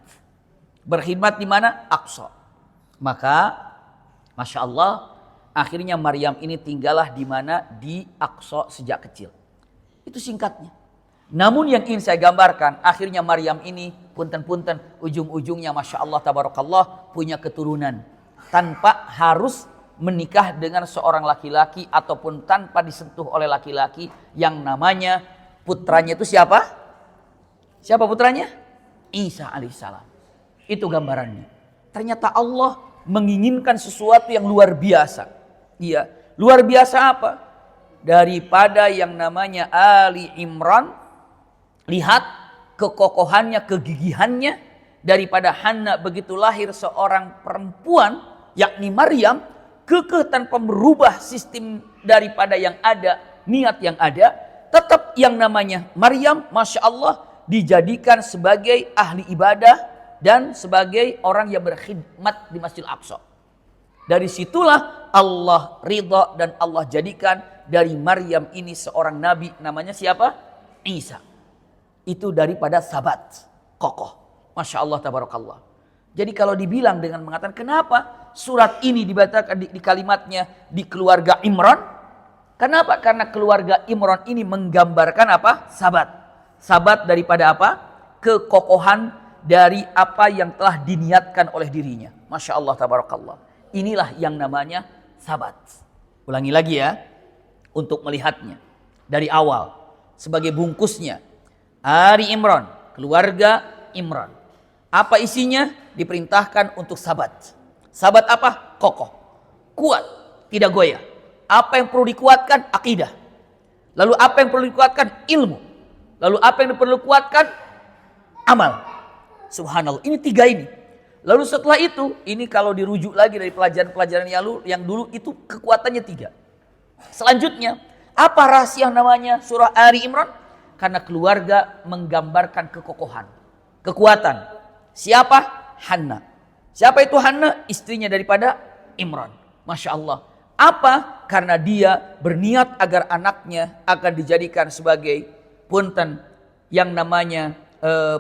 Berkhidmat di mana? Aqsa. Maka Masya Allah, akhirnya Maryam ini tinggallah di mana? Di Aqsa sejak kecil. Itu singkatnya. Namun yang ingin saya gambarkan, akhirnya Maryam ini punten-punten ujung-ujungnya Masya Allah tabarakallah punya keturunan. Tanpa harus menikah dengan seorang laki-laki ataupun tanpa disentuh oleh laki-laki, yang namanya putranya itu siapa? Siapa putranya? Isa alaihissalam. Itu gambarannya. Ternyata Allah menginginkan sesuatu yang luar biasa. Iya, luar biasa apa? Daripada yang namanya Ali Imran, lihat kekokohannya, kegigihannya. Daripada Hana begitu lahir seorang perempuan, yakni Maryam, kekeh tanpa merubah sistem daripada yang ada, niat yang ada, tetap yang namanya Maryam, Masya Allah, dijadikan sebagai ahli ibadah dan sebagai orang yang berkhidmat di Masjidil Aqsa. Dari situlah Allah ridha dan Allah jadikan dari Maryam ini seorang nabi, namanya siapa? Isa. Itu daripada sabat, kokoh. Masya Allah tabarakallah. Jadi kalau dibilang dengan mengatakan kenapa surat ini dibacakan di kalimatnya di keluarga Imran? Kenapa? Karena keluarga Imran ini menggambarkan apa? Sabat. Sabat daripada apa? Kekokohan dari apa yang telah diniatkan oleh dirinya. Masya Allah tabarakallah. Inilah yang namanya sabat. Ulangi lagi ya, untuk melihatnya dari awal sebagai bungkusnya. Ali Imran keluarga Imran. Apa isinya? Diperintahkan untuk sabat. Sabat apa? Kokoh, kuat, tidak goyah. Apa yang perlu dikuatkan? Akidah. Lalu apa yang perlu dikuatkan? Ilmu. Lalu apa yang perlu dikuatkan? Amal. Subhanallah. Ini 3 ini. Lalu setelah itu, ini kalau dirujuk lagi dari pelajaran-pelajaran yang dulu, itu kekuatannya 3. Selanjutnya, apa rahasia namanya surah Ali Imran? Karena keluarga menggambarkan kekokohan, kekuatan. Siapa? Hanna. Siapa itu Hanna? Istrinya daripada Imran. Masya Allah. Apa? Karena dia berniat agar anaknya akan dijadikan sebagai punten yang namanya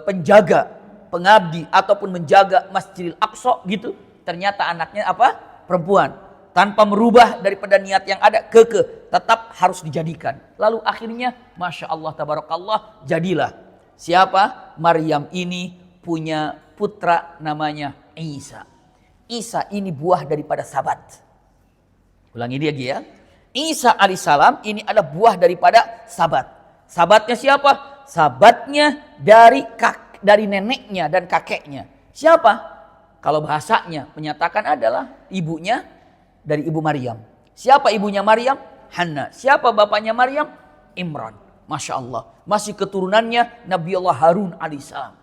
penjaga, pengabdi ataupun menjaga Masjidil Aqsa gitu. Ternyata anaknya apa? Perempuan. Tanpa merubah daripada niat yang ada, tetap harus dijadikan. Lalu akhirnya Masya Allah tabarakallah, jadilah. Siapa? Maryam ini punya putra namanya Isa. Isa ini buah daripada sabat. Ulangi dia lagi ya. Isa alaihissalam ini adalah buah daripada sabat. Sabatnya siapa? Sabatnya dari neneknya dan kakeknya. Siapa? Kalau bahasanya menyatakan adalah ibunya dari ibu Maryam. Siapa ibunya Maryam? Hanna. Siapa bapaknya Maryam? Imran. Masya Allah. Masih keturunannya Nabiullah Harun alaihissalam.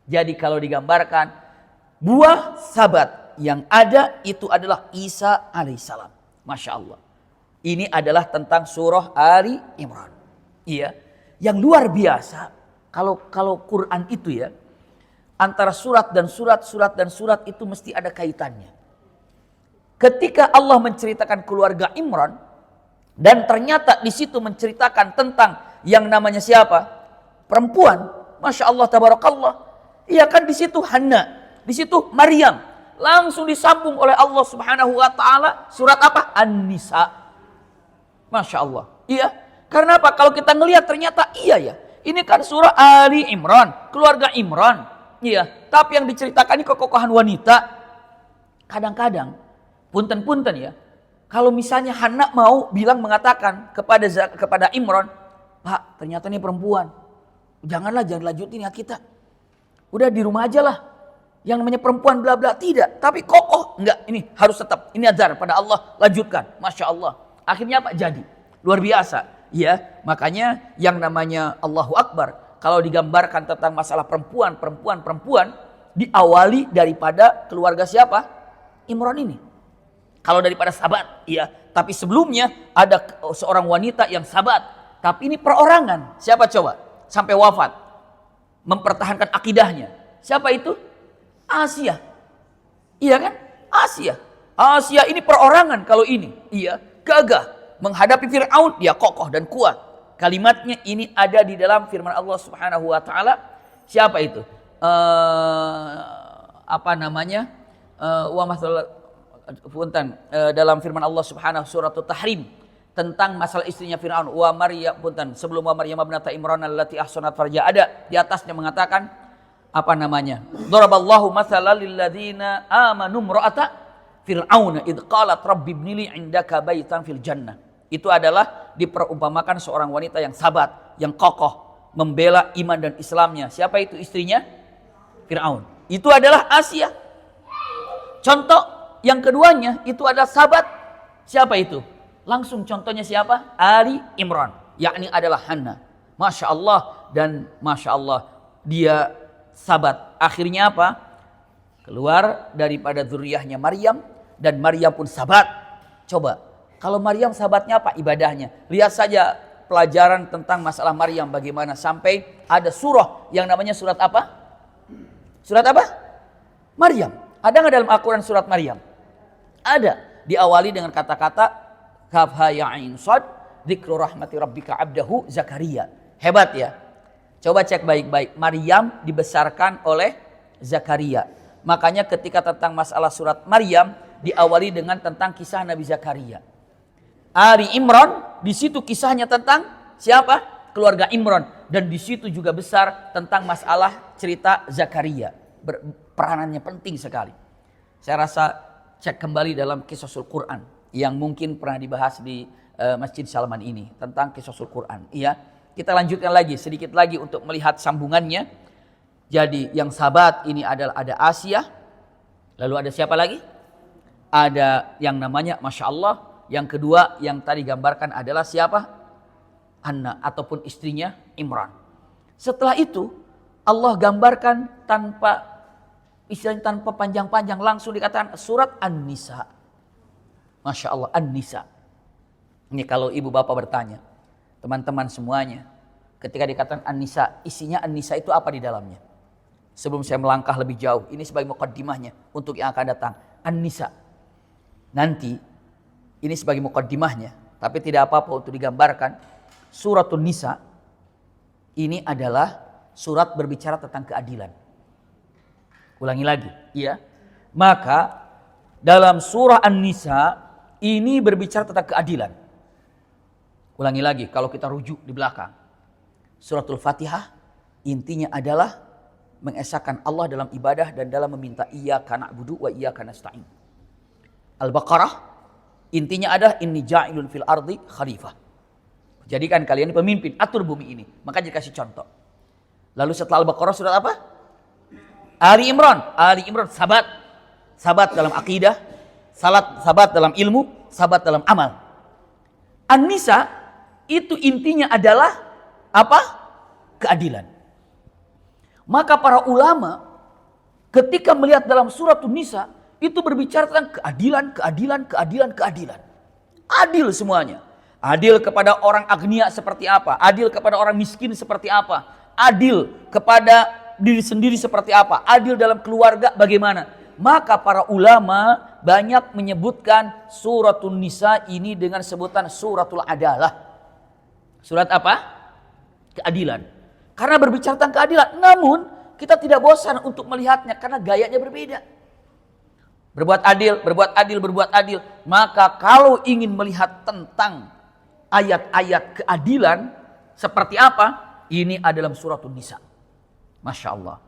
Jadi kalau digambarkan buah sabat yang ada itu adalah Isa alaihissalam. Masya Allah. Ini adalah tentang surah Ali Imran. Iya. Yang luar biasa. Kalau Quran itu ya. Antara surat dan surat itu mesti ada kaitannya. Ketika Allah menceritakan keluarga Imran. Dan ternyata di situ menceritakan tentang yang namanya siapa? Perempuan. Masya Allah tabarakallah. Iya kan di situ Hanna. Di situ Maryam. Langsung disambung oleh Allah subhanahu wa ta'ala. Surat apa? An-Nisa. Masya Allah. Iya. Karena apa? Kalau kita ngelihat ternyata iya ya. Ini kan surah Ali Imran. Keluarga Imran. Iya. Tapi yang diceritakan ini kekokohan wanita. Kadang-kadang. Punten-punten ya. Kalau misalnya Hanna mau mengatakan kepada Imran. Pak ternyata ini perempuan. Jangan lanjutin ya kita. Udah di rumah aja lah. Yang namanya perempuan bla bla, tidak. Tapi kokoh, enggak, ini harus tetap. Ini azar pada Allah, lanjutkan. Masya Allah. Akhirnya apa? Jadi. Luar biasa. Ya, makanya yang namanya Allahu Akbar. Kalau digambarkan tentang masalah perempuan, diawali daripada keluarga siapa? Imran ini. Kalau daripada sabat, ya. Tapi sebelumnya ada seorang wanita yang sabat. Tapi ini perorangan. Siapa coba? Sampai wafat. Mempertahankan akidahnya. Siapa itu? Asia. Iya kan? Asia. Asia ini perorangan kalau ini. Iya, gagah. Menghadapi Fir'aun, dia kokoh dan kuat. Kalimatnya ini ada di dalam firman Allah subhanahu wa ta'ala. Siapa itu? Dalam firman Allah subhanahu surat Tahrim. Tentang masalah istrinya Fir'aun. Sebelum wa Maryam ibnata Imran allati ahsanat farja, ada di atasnya mengatakan Daraballahu mathalan lil ladzina amanu imra'ata fir'auna id qalat rabbi ibnili 'indaka baitan fil jannah. Itu adalah diperumpamakan seorang wanita yang sabat, yang kokoh, membela iman dan Islamnya. Siapa itu istrinya? Fir'aun. Itu adalah Asia. Contoh yang keduanya itu adalah sabat. Siapa itu? Langsung contohnya siapa? Ali Imran, yakni adalah Hanna. Masya Allah dan Masya Allah dia sabat. Akhirnya apa? Keluar daripada zuriyahnya Maryam. Dan Maryam pun sabat. Coba. Kalau Maryam sabatnya apa? Ibadahnya. Lihat saja pelajaran tentang masalah Maryam. Bagaimana sampai ada surah yang namanya surat apa? Surat apa? Maryam. Ada nggak dalam Al-Quran surat Maryam? Ada. Diawali dengan kata-kata Kaf ha ya ain sad. Dzikru rahmati rabbika abdahu Zakaria. Hebat ya. Coba cek baik-baik. Maryam dibesarkan oleh Zakaria. Makanya ketika tentang masalah surat Maryam diawali dengan tentang kisah Nabi Zakaria. Ali Imran di situ kisahnya tentang siapa? Keluarga Imran, dan di situ juga besar tentang masalah cerita Zakaria. Peranannya penting sekali. Saya rasa cek kembali dalam Qisasul Quran yang mungkin pernah dibahas di Masjid Salman ini tentang Qisasul Quran. Iya. Kita lanjutkan lagi sedikit lagi untuk melihat sambungannya. Jadi yang sabat ini adalah ada Asia, lalu ada siapa lagi? Ada yang namanya Masya Allah. Yang kedua yang tadi gambarkan adalah siapa? Anna ataupun istrinya Imran. Setelah itu Allah gambarkan tanpa istilahnya tanpa panjang-panjang, langsung dikatakan surat An-Nisa. Masya Allah, An-Nisa. Ini kalau ibu bapak bertanya, teman-teman semuanya, ketika dikatakan An-Nisa, isinya An-Nisa itu apa di dalamnya? Sebelum saya melangkah lebih jauh, ini sebagai mukaddimahnya untuk yang akan datang. An-Nisa. Nanti, ini sebagai mukaddimahnya, tapi tidak apa-apa untuk digambarkan. Suratun Nisa, ini adalah surat berbicara tentang keadilan. Ulangi lagi, iya. Maka, dalam surah An-Nisa, ini berbicara tentang keadilan. Ulangi lagi, kalau kita rujuk di belakang. Suratul Fatihah, intinya adalah mengesahkan Allah dalam ibadah dan dalam meminta iyyaka na'budu wa iyyaka nasta'in. Al-Baqarah intinya adalah inni ja'ilun fil ardi khalifah. Jadikan kalian pemimpin, atur bumi ini. Maka dikasih contoh. Lalu setelah Al-Baqarah surat apa? Ali Imran. Ali Imran sabat. Sabat dalam akidah, sabat dalam ilmu, sabat dalam amal. An-Nisa itu intinya adalah apa? Keadilan. Maka para ulama ketika melihat dalam surat An-Nisa itu berbicara tentang keadilan. Adil semuanya. Adil kepada orang agnia seperti apa? Adil kepada orang miskin seperti apa? Adil kepada diri sendiri seperti apa? Adil dalam keluarga bagaimana? Maka para ulama banyak menyebutkan suratun Nisa ini dengan sebutan suratul adalah. Surat apa? Keadilan. Karena berbicara tentang keadilan, namun kita tidak bosan untuk melihatnya karena gayanya berbeda. Berbuat adil. Maka kalau ingin melihat tentang ayat-ayat keadilan seperti apa, ini adalah suratun Nisa. Masya Allah.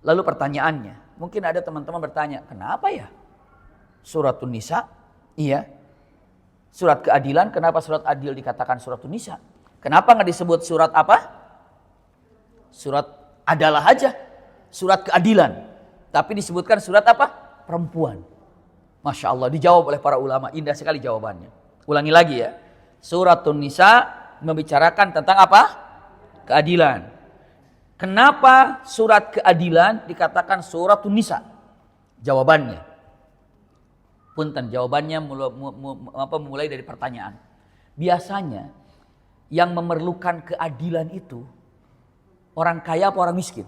Lalu pertanyaannya, mungkin ada teman-teman bertanya, kenapa ya suratun Nisa? Iya, surat keadilan, kenapa surat adil dikatakan suratun Nisa? Kenapa nggak disebut surat apa? Surat adalah aja, surat keadilan. Tapi disebutkan surat apa? Perempuan. Masya Allah, dijawab oleh para ulama. Indah sekali jawabannya. Ulangi lagi ya. Suratun Nisa membicarakan tentang apa? Keadilan. Kenapa surat keadilan dikatakan suratun Nisa? Jawabannya. Punten, jawabannya mulai dari pertanyaan. Biasanya yang memerlukan keadilan itu orang kaya apa orang miskin?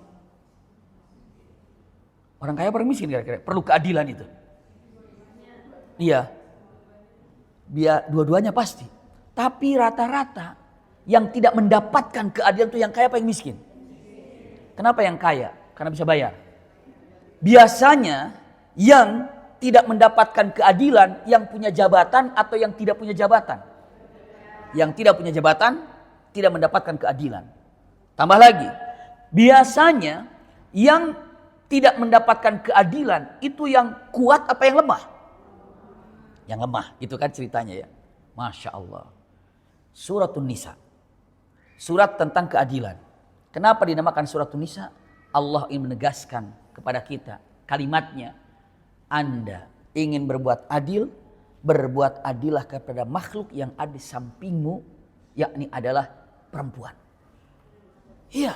Orang kaya apa orang miskin kira-kira? Perlu keadilan itu. Iya. Dua-duanya pasti. Tapi rata-rata yang tidak mendapatkan keadilan itu yang kaya apa yang miskin? Kenapa yang kaya? Karena bisa bayar. Biasanya yang tidak mendapatkan keadilan yang punya jabatan atau yang tidak punya jabatan. Yang tidak punya jabatan tidak mendapatkan keadilan. Tambah lagi, biasanya yang tidak mendapatkan keadilan itu yang kuat apa yang lemah? Yang lemah, itu kan ceritanya ya. Masya Allah. Suratun Nisa. Surat tentang keadilan. Kenapa dinamakan Suratun Nisa? Allah ingin menegaskan kepada kita kalimatnya. Anda ingin berbuat adil, berbuat adillah kepada makhluk yang ada di sampingmu, yakni adalah perempuan. Iya,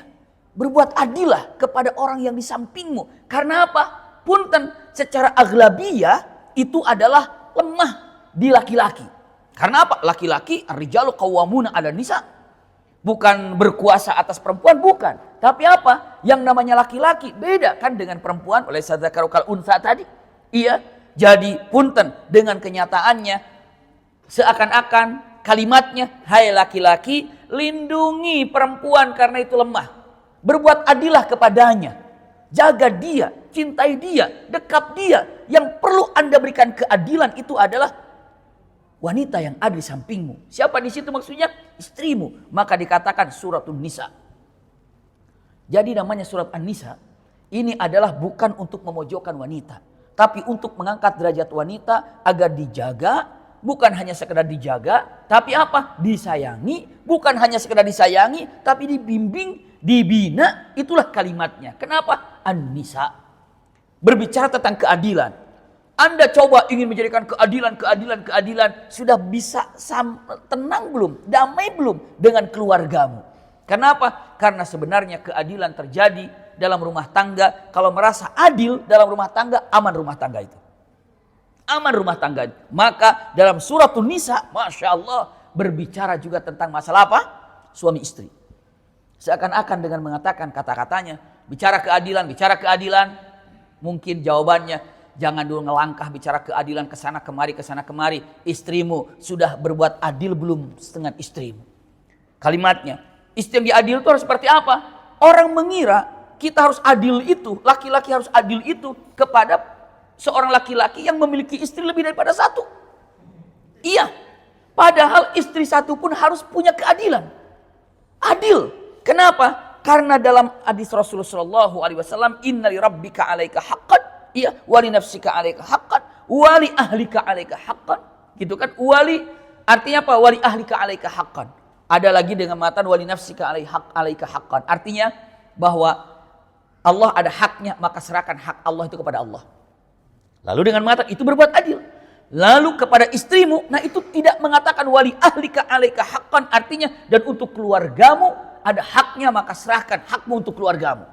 berbuat adillah kepada orang yang di sampingmu. Karena apa? Punten, secara aghlabiyah itu adalah lemah di laki-laki. Karena apa? Laki-laki ar-rijalu qawwamuna 'alan nisa. Bukan berkuasa atas perempuan, bukan. Tapi apa? Yang namanya laki-laki beda kan dengan perempuan. Oleh sadzakaru kal unsa tadi. Iya, jadi punten dengan kenyataannya seakan-akan kalimatnya, hai laki-laki, lindungi perempuan karena itu lemah. Berbuat adillah kepadanya. Jaga dia, cintai dia, dekap dia. Yang perlu Anda berikan keadilan itu adalah wanita yang ada di sampingmu. Siapa di situ maksudnya? Istrimu. Maka dikatakan suratun Nisa. Jadi namanya surat An-Nisa. Ini adalah bukan untuk memojokkan wanita. Tapi untuk mengangkat derajat wanita agar dijaga bukan hanya sekedar dijaga, tapi apa? Disayangi, bukan hanya sekedar disayangi, tapi dibimbing, dibina. Itulah kalimatnya. Kenapa? An-Nisa. Berbicara tentang keadilan. Anda coba ingin menjadikan keadilan, sudah bisa tenang belum? Damai belum dengan keluargamu? Kenapa? Karena sebenarnya keadilan terjadi dalam rumah tangga. Kalau merasa adil dalam rumah tangga, aman rumah tangga itu. Aman rumah tangga. Maka dalam suratul Nisa, Masya Allah, berbicara juga tentang masalah apa? Suami istri. Seakan-akan dengan mengatakan kata-katanya, bicara keadilan. Mungkin jawabannya, jangan dulu ngelangkah bicara keadilan kesana kemari. Istrimu sudah berbuat adil belum dengan istrimu? Kalimatnya, istri yang diadil itu harus seperti apa? Orang mengira kita harus adil itu, laki-laki harus adil itu kepada seorang laki-laki yang memiliki istri lebih daripada satu. Iya. Padahal istri satu pun harus punya keadilan. Adil. Kenapa? Karena dalam hadis Rasulullah SAW, inna li rabbika alaika haqqan, iya, wali nafsika alaika haqqan, wali ahlika alaika haqqan. Gitu kan? Wali artinya apa? Wali ahlika alaika haqqan. Ada lagi dengan matan wali nafsika alaika haqqan. Artinya bahwa Allah ada haknya, maka serahkan hak Allah itu kepada Allah. Lalu dengan mengatakan itu berbuat adil. Lalu kepada istrimu, nah itu tidak mengatakan wali ahlika alaika haqqan, artinya dan untuk keluargamu ada haknya, maka serahkan hakmu untuk keluargamu.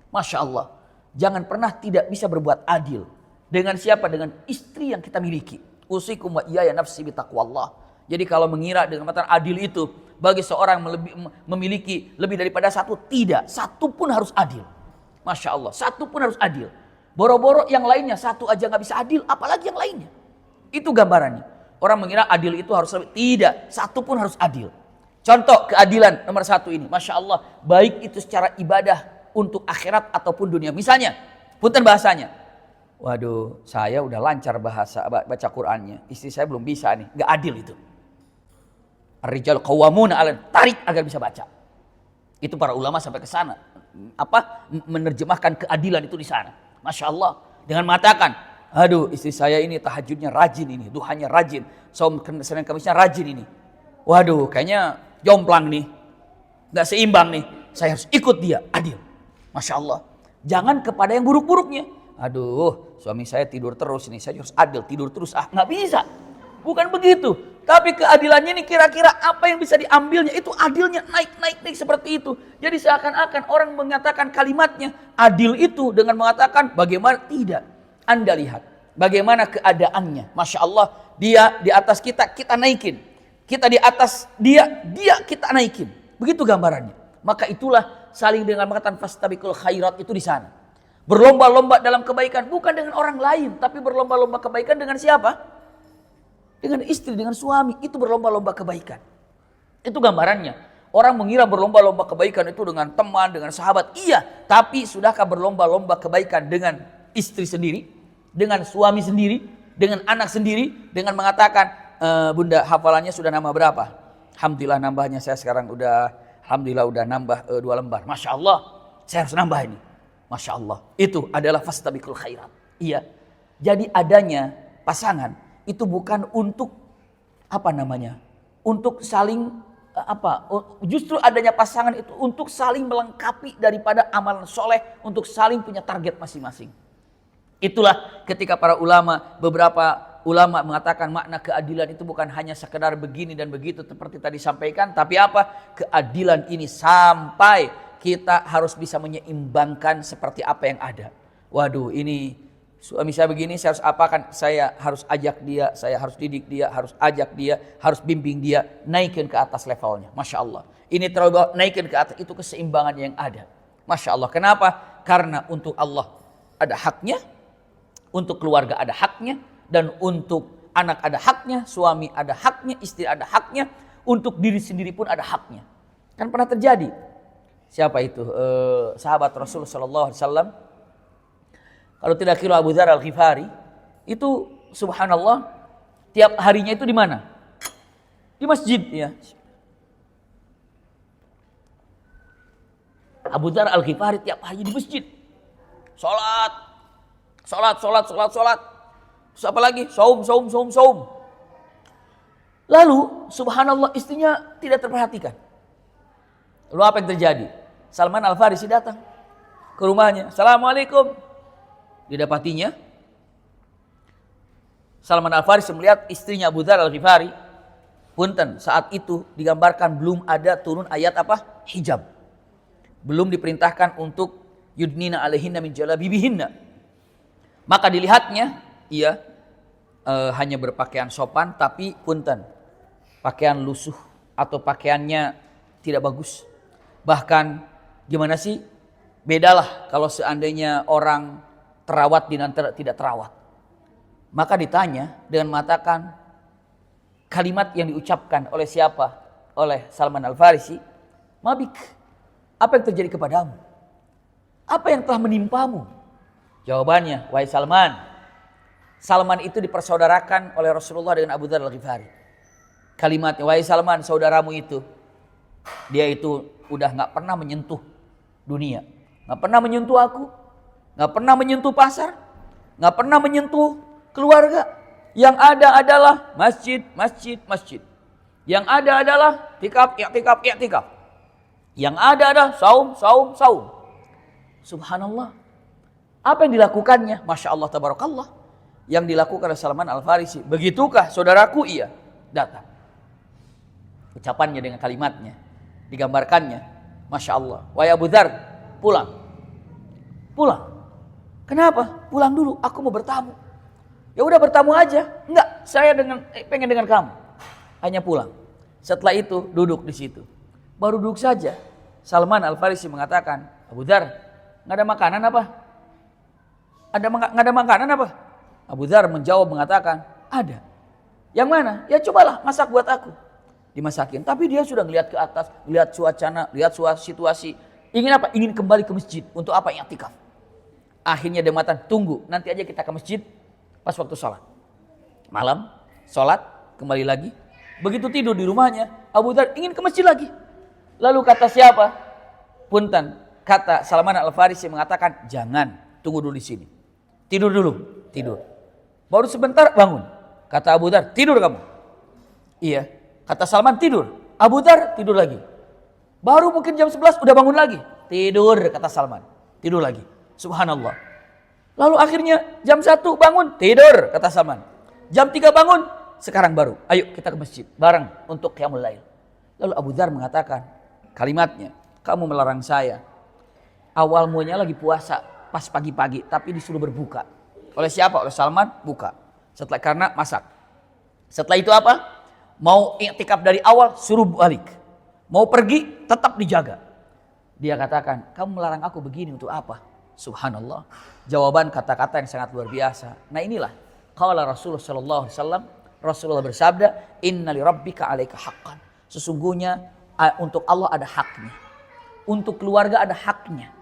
Masya Allah. Jangan pernah tidak bisa berbuat adil. Dengan siapa? Dengan istri yang kita miliki. Usikum wa iyaya nafsi bitaqwallah. Jadi kalau mengira dengan mengatakan adil itu bagi seorang memiliki lebih daripada satu, tidak. Satu pun harus adil. Masya Allah. Satu pun harus adil. Boro-boro yang lainnya satu aja nggak bisa adil, apalagi yang lainnya. Itu gambarannya. Orang mengira adil itu harus lebih. Tidak, satu pun harus adil. Contoh keadilan nomor satu ini, Masya Allah. Baik itu secara ibadah untuk akhirat ataupun dunia. Misalnya, punten bahasanya. Waduh, saya udah lancar baca Qur'annya. Istri saya belum bisa nih, nggak adil itu. Ar-rijal qawwamuna 'alal, tarik agar bisa baca. Itu para ulama sampai ke sana. Menerjemahkan keadilan itu di sana. Masya Allah. Dengan mengatakan, aduh istri saya ini tahajudnya rajin ini, duhanya rajin, saum Senin Kamisnya rajin ini. Waduh kayaknya jomplang nih, gak seimbang nih, saya harus ikut dia, adil. Masya Allah. Jangan kepada yang buruk-buruknya. Aduh suami saya tidur terus ini, saya harus adil, tidur terus. Gak bisa. Bukan begitu. Tapi keadilannya ini kira-kira apa yang bisa diambilnya, itu adilnya naik seperti itu. Jadi seakan-akan orang mengatakan kalimatnya adil itu dengan mengatakan bagaimana, tidak. Anda lihat bagaimana keadaannya. Masya Allah, dia di atas kita, kita naikin. Kita di atas dia kita naikin. Begitu gambarannya. Maka itulah saling dengan mengatakan fastabiqul khairat itu di sana. Berlomba-lomba dalam kebaikan bukan dengan orang lain, tapi berlomba-lomba kebaikan dengan siapa? Dengan istri, dengan suami, itu berlomba-lomba kebaikan. Itu gambarannya. Orang mengira berlomba-lomba kebaikan itu dengan teman, dengan sahabat. Iya, tapi sudahkah berlomba-lomba kebaikan dengan istri sendiri, dengan suami sendiri, dengan anak sendiri, dengan mengatakan, Bunda hafalannya sudah nambah berapa? Alhamdulillah nambahnya saya sekarang Alhamdulillah udah nambah 2 lembar. Masya Allah, saya harus nambah ini. Masya Allah, itu adalah fastabiqul khairat. Iya, jadi adanya pasangan itu bukan untuk untuk saling justru adanya pasangan itu untuk saling melengkapi daripada amalan soleh, untuk saling punya target masing-masing. Itulah ketika beberapa ulama mengatakan makna keadilan itu bukan hanya sekedar begini dan begitu seperti tadi sampaikan, tapi keadilan ini sampai kita harus bisa menyeimbangkan seperti apa yang ada. Waduh, ini suami saya begini, saya harus apakan? Saya harus ajak dia, saya harus didik dia, harus ajak dia, harus bimbing dia, naikin ke atas levelnya. Masya Allah. Ini terlalu bawah, naikin ke atas, itu keseimbangan yang ada. Masya Allah. Kenapa? Karena untuk Allah ada haknya, untuk keluarga ada haknya, dan untuk anak ada haknya, suami ada haknya, istri ada haknya, untuk diri sendiri pun ada haknya. Kan pernah terjadi. Siapa itu? Sahabat Rasulullah SAW. Kalau tidak kira Abu Dzar Al-Ghifari, itu subhanallah tiap harinya itu di mana? Di masjid ya. Abu Dzar Al-Ghifari tiap hari di masjid. Salat. Terus apa lagi? Saum. Lalu subhanallah istrinya tidak terperhatikan. Lalu apa yang terjadi? Salman Al-Farisi datang ke rumahnya. Assalamualaikum. Didapatinya Salman Al-Farisi melihat istrinya Abu Dzar Al-Ghifari. Punten, saat itu digambarkan belum ada turun ayat apa? Hijab. Belum diperintahkan untuk yudnina alaihinna min jalabibihinna. Maka dilihatnya ia hanya berpakaian sopan, tapi punten, pakaian lusuh atau pakaiannya tidak bagus. Bahkan gimana sih? Bedalah kalau seandainya orang terawat dengan tidak terawat. Maka ditanya dengan mengatakan kalimat yang diucapkan oleh siapa? Oleh Salman Al-Farisi. Mabik, apa yang terjadi kepadamu? Apa yang telah menimpamu? Jawabannya, wahai Salman. Salman itu dipersaudarakan oleh Rasulullah dengan Abu Dzar Al-Ghifari. Kalimatnya, wahai Salman, saudaramu itu, dia itu udah gak pernah menyentuh dunia. Gak pernah menyentuh aku. Gak pernah menyentuh pasar. Gak pernah menyentuh keluarga. Yang ada adalah masjid, masjid, masjid. Yang ada adalah i'tikaf, i'tikaf, i'tikaf. Yang ada adalah saum, saum, saum. Subhanallah. Apa yang dilakukannya? Masya Allah, tabarakallah. Yang dilakukan oleh Salman Al-Farisi. Begitukah saudaraku? Iya. Datang. Ucapannya dengan kalimatnya. Digambarkannya. Masya Allah. Wahai Abu Dzar, pulang. Pulang. Kenapa? Pulang dulu. Aku mau bertamu. Ya udah bertamu aja. Enggak, saya pengen dengan kamu. Hanya pulang. Setelah itu duduk di situ. Baru duduk saja. Salman Al-Farisi mengatakan, Abu Dzar, nggak ada makanan apa? Nggak ada makanan apa? Abu Dzar menjawab mengatakan, ada. Yang mana? Ya cobalah masak buat aku. Dimasakin. Tapi dia sudah ngelihat ke atas, lihat suasana, lihat situasi. Ingin apa? Ingin kembali ke masjid. Untuk apa? I'tikaf. Akhirnya dia mengatakan, tunggu, nanti aja kita ke masjid pas waktu sholat. Malam, sholat, kembali lagi. Begitu tidur di rumahnya, Abu Dzar ingin ke masjid lagi. Lalu kata siapa? Punten, kata Salman Al-Farisi mengatakan, jangan, tunggu dulu di sini. Tidur dulu, tidur. Baru sebentar bangun. Kata Abu Dzar, tidur kamu. Iya, kata Salman tidur. Abu Dzar tidur lagi. Baru mungkin jam 11 udah bangun lagi. Tidur, kata Salman. Tidur lagi. Subhanallah. Lalu akhirnya jam 1 bangun, tidur, kata Salman. Jam 3 bangun, sekarang baru. Ayo kita ke masjid, bareng untuk qiyamul lail. Lalu Abu Dzar mengatakan kalimatnya, kamu melarang saya. Awal mulanya lagi puasa, pas pagi-pagi, tapi disuruh berbuka. Oleh siapa? Oleh Salman, buka. Setelah karena masak. Setelah itu apa? Mau i'tikaf dari awal, suruh balik. Mau pergi, tetap dijaga. Dia katakan, kamu melarang aku begini untuk apa? Subhanallah. Jawaban kata-kata yang sangat luar biasa. Nah inilah. Qala Rasulullah sallallahu alaihi wasallam, Rasulullah bersabda, "Inna li rabbika 'alaika haqqan." Sesungguhnya untuk Allah ada haknya. Untuk keluarga ada haknya.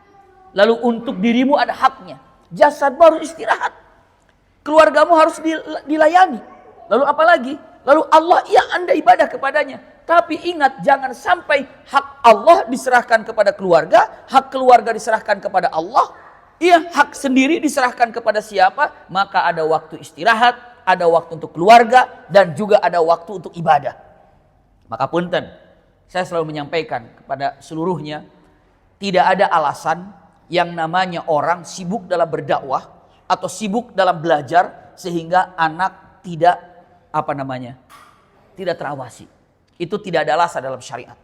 Lalu untuk dirimu ada haknya. Jasad baru istirahat. Keluargamu harus dilayani. Lalu apa lagi? Lalu Allah, ya Anda ibadah kepadanya. Tapi ingat, jangan sampai hak Allah diserahkan kepada keluarga, hak keluarga diserahkan kepada Allah. Iya, hak sendiri diserahkan kepada siapa? Maka ada waktu istirahat, ada waktu untuk keluarga, dan juga ada waktu untuk ibadah. Maka punten, saya selalu menyampaikan kepada seluruhnya, tidak ada alasan yang namanya orang sibuk dalam berdakwah atau sibuk dalam belajar sehingga anak tidak tidak terawasi. Itu tidak ada alasan dalam syariat.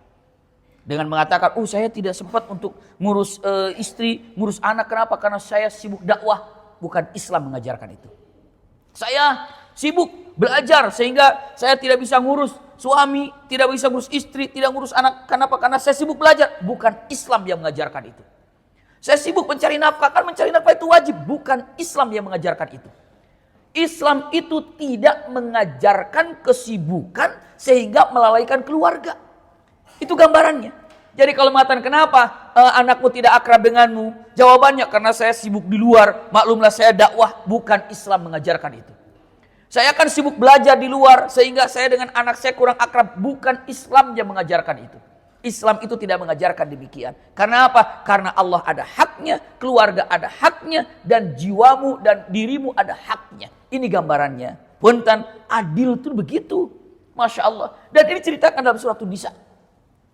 Dengan mengatakan, saya tidak sempat untuk ngurus istri, ngurus anak. Kenapa? Karena saya sibuk dakwah. Bukan Islam mengajarkan itu. Saya sibuk belajar sehingga saya tidak bisa ngurus suami, tidak bisa ngurus istri, tidak ngurus anak. Kenapa? Karena saya sibuk belajar. Bukan Islam yang mengajarkan itu. Saya sibuk mencari nafkah, kan mencari nafkah itu wajib. Bukan Islam yang mengajarkan itu. Islam itu tidak mengajarkan kesibukan sehingga melalaikan keluarga. Itu gambarannya. Jadi kalau mengatakan kenapa anakmu tidak akrab denganmu? Jawabannya karena saya sibuk di luar. Maklumlah saya dakwah. Bukan Islam mengajarkan itu. Saya akan sibuk belajar di luar sehingga saya dengan anak saya kurang akrab. Bukan Islam yang mengajarkan itu. Islam itu tidak mengajarkan demikian. Karena apa? Karena Allah ada haknya, keluarga ada haknya, dan jiwamu dan dirimu ada haknya. Ini gambarannya. Punten, adil itu begitu. Masya Allah. Dan ini ceritakan dalam surat An-Nisa.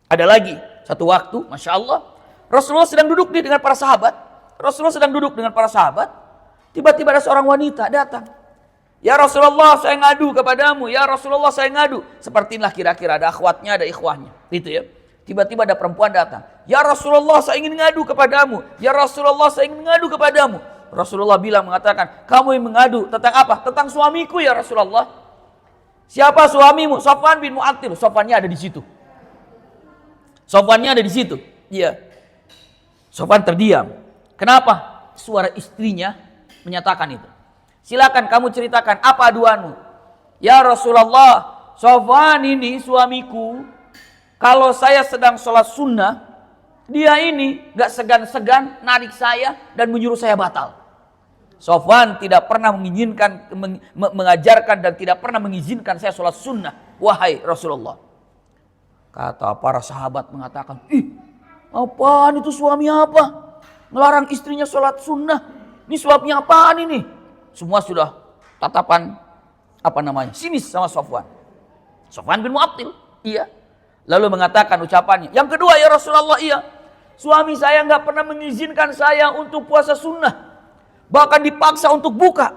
Ada lagi satu waktu, Masya Allah, Rasulullah sedang duduk dengan para sahabat. Tiba-tiba ada seorang wanita datang. Ya Rasulullah, saya ngadu kepadamu. Ya Rasulullah, saya ngadu. Seperti inilah kira-kira, ada akhwatnya, ada ikhwahnya. Gitu ya. Tiba-tiba ada perempuan datang. Ya Rasulullah, saya ingin ngadu kepadamu. Ya Rasulullah, saya ingin ngadu kepadamu. Rasulullah mengatakan, kamu yang mengadu tentang apa? Tentang suamiku ya Rasulullah. Siapa suamimu? Sofwan bin Mu'attil. Sofwannya ada di situ. Iya. Sofwan terdiam. Kenapa? Suara istrinya menyatakan itu. Silakan kamu ceritakan apa aduanmu. Ya Rasulullah, Sofwan ini suamiku. Kalau saya sedang sholat sunnah, dia ini gak segan-segan narik saya dan menyuruh saya batal. Sofwan tidak pernah mengajarkan dan tidak pernah mengizinkan saya sholat sunnah. Wahai Rasulullah. Kata para sahabat mengatakan, apaan itu suami apa? Melarang istrinya sholat sunnah. Ini suaminya apaan ini? Semua sudah tatapan sinis sama Sofwan. Sofwan bin Mu'attil, iya. Lalu mengatakan ucapannya. Yang kedua, ya Rasulullah, iya. Suami saya nggak pernah mengizinkan saya untuk puasa sunnah. Bahkan dipaksa untuk buka.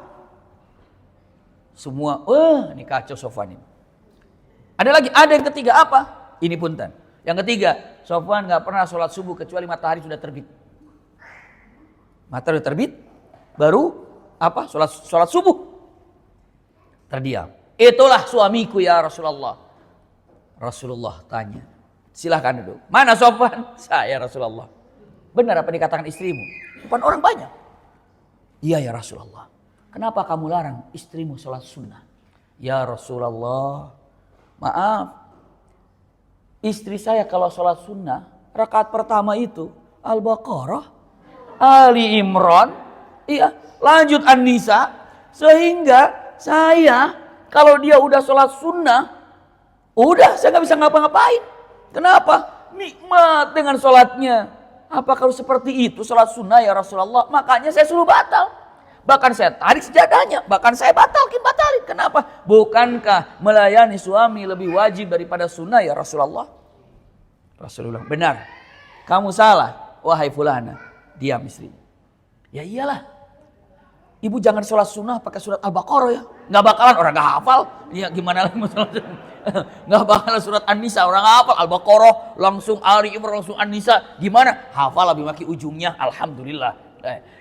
Semua, ini kacau Sofwan ini. Ada yang ketiga apa? Ini punten. Yang ketiga, Sofwan nggak pernah sholat subuh kecuali matahari sudah terbit. Matahari sudah terbit, baru sholat subuh. Terdiam. Itulah suamiku ya Rasulullah. Rasulullah tanya, silahkan duduk. Mana Sofwan? Saya Rasulullah. Benar apa dikatakan istrimu? Depan orang banyak. Iya ya Rasulullah. Kenapa kamu larang istrimu sholat sunnah? Ya Rasulullah, maaf. Istri saya kalau sholat sunnah, rakaat pertama itu Al-Baqarah, Ali Imran, iya, lanjut An-Nisa, sehingga saya kalau dia udah sholat sunnah, udah saya nggak bisa ngapa-ngapain. Kenapa? Nikmat dengan sholatnya. Apa kalau seperti itu sholat sunnah ya Rasulullah? Makanya saya suruh batal. Bahkan saya tarik sejadahnya, bahkan saya batalin. Kenapa? Bukankah melayani suami lebih wajib daripada sunnah ya Rasulullah? Rasulullah, benar. Kamu salah, wahai fulana. Diam istrinya. Ya iyalah. Ibu jangan sholat sunnah pakai surat Al-Baqarah ya. Nggak bakalan, orang nggak hafal. Ya gimana lagi sholat sunnah. Nggak bakalan surat An-Nisa, orang nggak hafal. Al-Baqarah, langsung Ali Imran, langsung An-Nisa. Gimana? Hafal lebih maki ujungnya, alhamdulillah.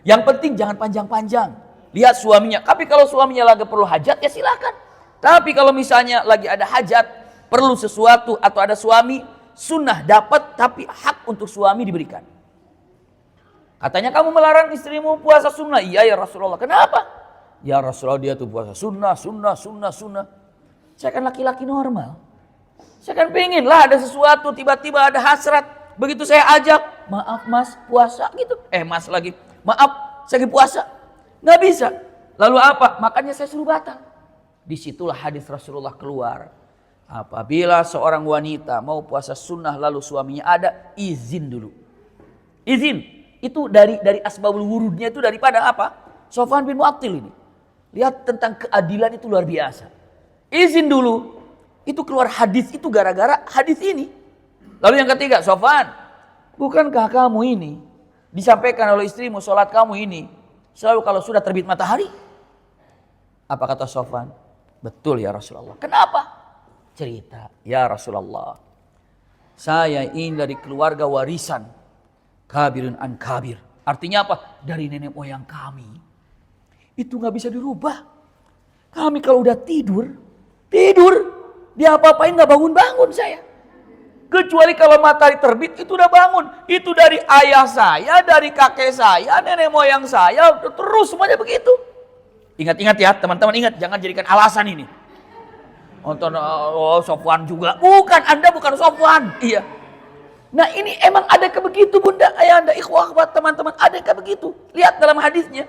Yang penting jangan panjang-panjang. Lihat suaminya. Tapi kalau suaminya lagi perlu hajat ya silakan. Tapi kalau misalnya lagi ada hajat, perlu sesuatu atau ada suami, sunnah dapat tapi hak untuk suami diberikan. Katanya kamu melarang istrimu puasa sunnah. Iya ya Rasulullah. Kenapa? Ya Rasulullah dia tuh puasa sunnah. Saya kan laki-laki normal. Saya kan pengen lah ada sesuatu tiba-tiba ada hasrat. Begitu saya ajak, maaf mas puasa gitu. Mas lagi. Maaf, saya lagi puasa. Nggak bisa. Lalu apa? Makanya saya suruh batal. Disitulah hadis Rasulullah keluar. Apabila seorang wanita mau puasa sunnah lalu suaminya ada, izin dulu. Izin. Itu dari asbabul wurudnya itu daripada apa? Sofwan bin Mu'attil ini. Lihat tentang keadilan itu luar biasa. Izin dulu. Itu keluar hadis itu gara-gara hadis ini. Lalu yang ketiga, Sofwan, bukankah kamu ini disampaikan oleh istrimu sholat kamu ini selalu kalau sudah terbit matahari? Apa kata Sofwan? Betul ya Rasulullah. Kenapa? Cerita, ya Rasulullah. Saya ini dari keluarga warisan. Kabirun an kabir. Artinya apa? Dari nenek moyang kami. Itu gak bisa dirubah. Kami kalau udah tidur. Dia apa-apain gak bangun-bangun saya. Kecuali kalau matahari terbit itu udah bangun. Itu dari ayah saya, dari kakek saya, nenek moyang saya. Terus semuanya begitu. Ingat-ingat ya teman-teman, ingat. Jangan jadikan alasan ini. Sofwan juga. Bukan, Anda bukan Sofwan. Iya. Nah ini emang ada begitu bunda, ayahanda, ikhwah, teman-teman. Ada begitu. Lihat dalam hadisnya.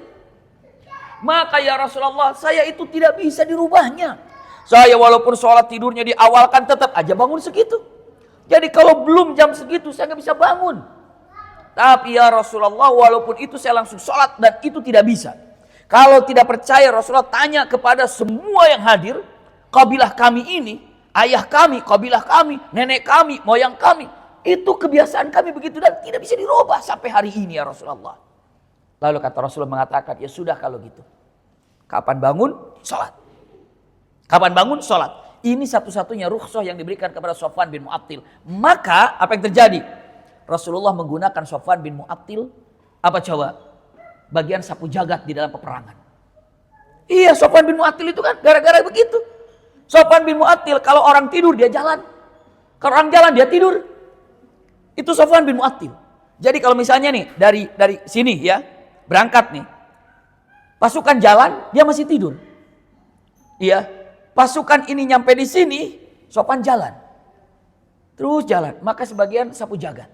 Maka ya Rasulullah, saya itu tidak bisa dirubahnya. Saya walaupun sholat tidurnya diawalkan tetap aja bangun segitu. Jadi kalau belum jam segitu saya nggak bisa bangun. Tapi ya Rasulullah walaupun itu saya langsung sholat dan itu tidak bisa. Kalau tidak percaya Rasulullah tanya kepada semua yang hadir. Kabilah kami ini. ayah kami, kabilah kami, nenek kami, moyang kami. Itu kebiasaan kami begitu dan tidak bisa dirubah sampai hari ini ya Rasulullah. Lalu kata Rasulullah mengatakan, ya sudah kalau gitu. Kapan bangun? Sholat. Kapan bangun? Sholat. Ini satu-satunya rukhsah yang diberikan kepada Sofwan bin Mu'attil. Maka apa yang terjadi? Rasulullah menggunakan Sofwan bin Mu'attil. Apa coba? Bagian sapu jagat di dalam peperangan. Iya, Sofwan bin Mu'attil itu kan gara-gara begitu. Sofwan bin Mu'attil kalau orang tidur dia jalan. Kalau orang jalan dia tidur. Itu Sofwan bin Mu'attil. Jadi kalau misalnya nih dari sini ya, berangkat nih. Pasukan jalan, dia masih tidur. Iya, pasukan ini nyampe di sini, Sofwan jalan. Terus jalan, maka sebagian sapu jagat.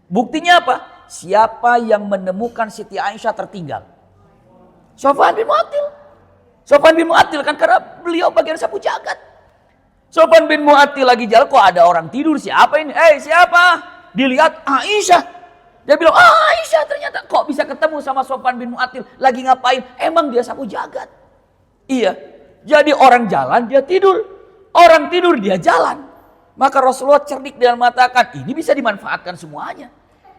Buktinya apa? Siapa yang menemukan Siti Aisyah tertinggal? Sofwan bin Mu'attil. Sofwan bin Mu'attil kan karena beliau bagian sapu jagat. Sofwan bin Mu'attil lagi jalan, kok ada orang tidur, siapa ini? Siapa? Dilihat Aisyah. Dia bilang, Aisyah ternyata kok bisa ketemu sama Sofwan bin Mu'attil. Lagi ngapain? Emang dia sapu jagat. Iya. Jadi orang jalan dia tidur. Orang tidur dia jalan. Maka Rasulullah cerdik dan mengatakan ini bisa dimanfaatkan semuanya.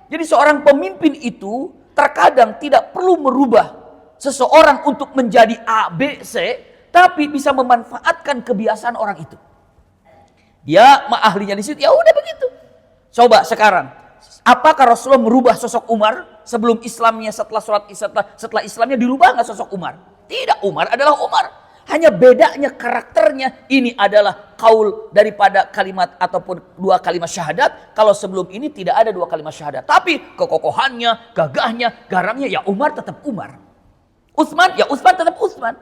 Jadi seorang pemimpin itu terkadang tidak perlu merubah seseorang untuk menjadi A, B, C. Tapi bisa memanfaatkan kebiasaan orang itu. Dia ahlinya di situ, ya udah begitu. Coba sekarang. Apakah Rasulullah merubah sosok Umar sebelum Islamnya, setelah Islamnya dirubah nggak sosok Umar? Tidak, Umar adalah Umar. Hanya bedanya karakternya, ini adalah kaul daripada kalimat ataupun dua kalimat syahadat. Kalau sebelum ini tidak ada dua kalimat syahadat. Tapi kekokohannya, gagahnya, garangnya, ya Umar tetap Umar. Utsman, ya Utsman tetap Utsman.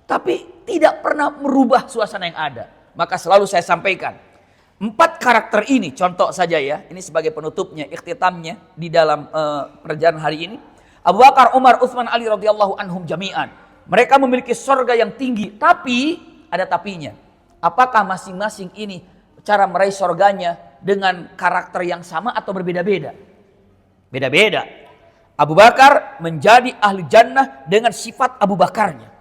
Tapi tidak pernah merubah suasana yang ada. Maka selalu saya sampaikan. 4 karakter ini, contoh saja ya, ini sebagai penutupnya, ikhtitamnya di dalam perjalanan hari ini. Abu Bakar, Umar, Utsman, Ali radhiyallahu anhum jami'an. Mereka memiliki surga yang tinggi, tapi ada tapinya. Apakah masing-masing ini cara meraih surganya dengan karakter yang sama atau berbeda-beda? Beda-beda. Abu Bakar menjadi ahli jannah dengan sifat Abu Bakarnya.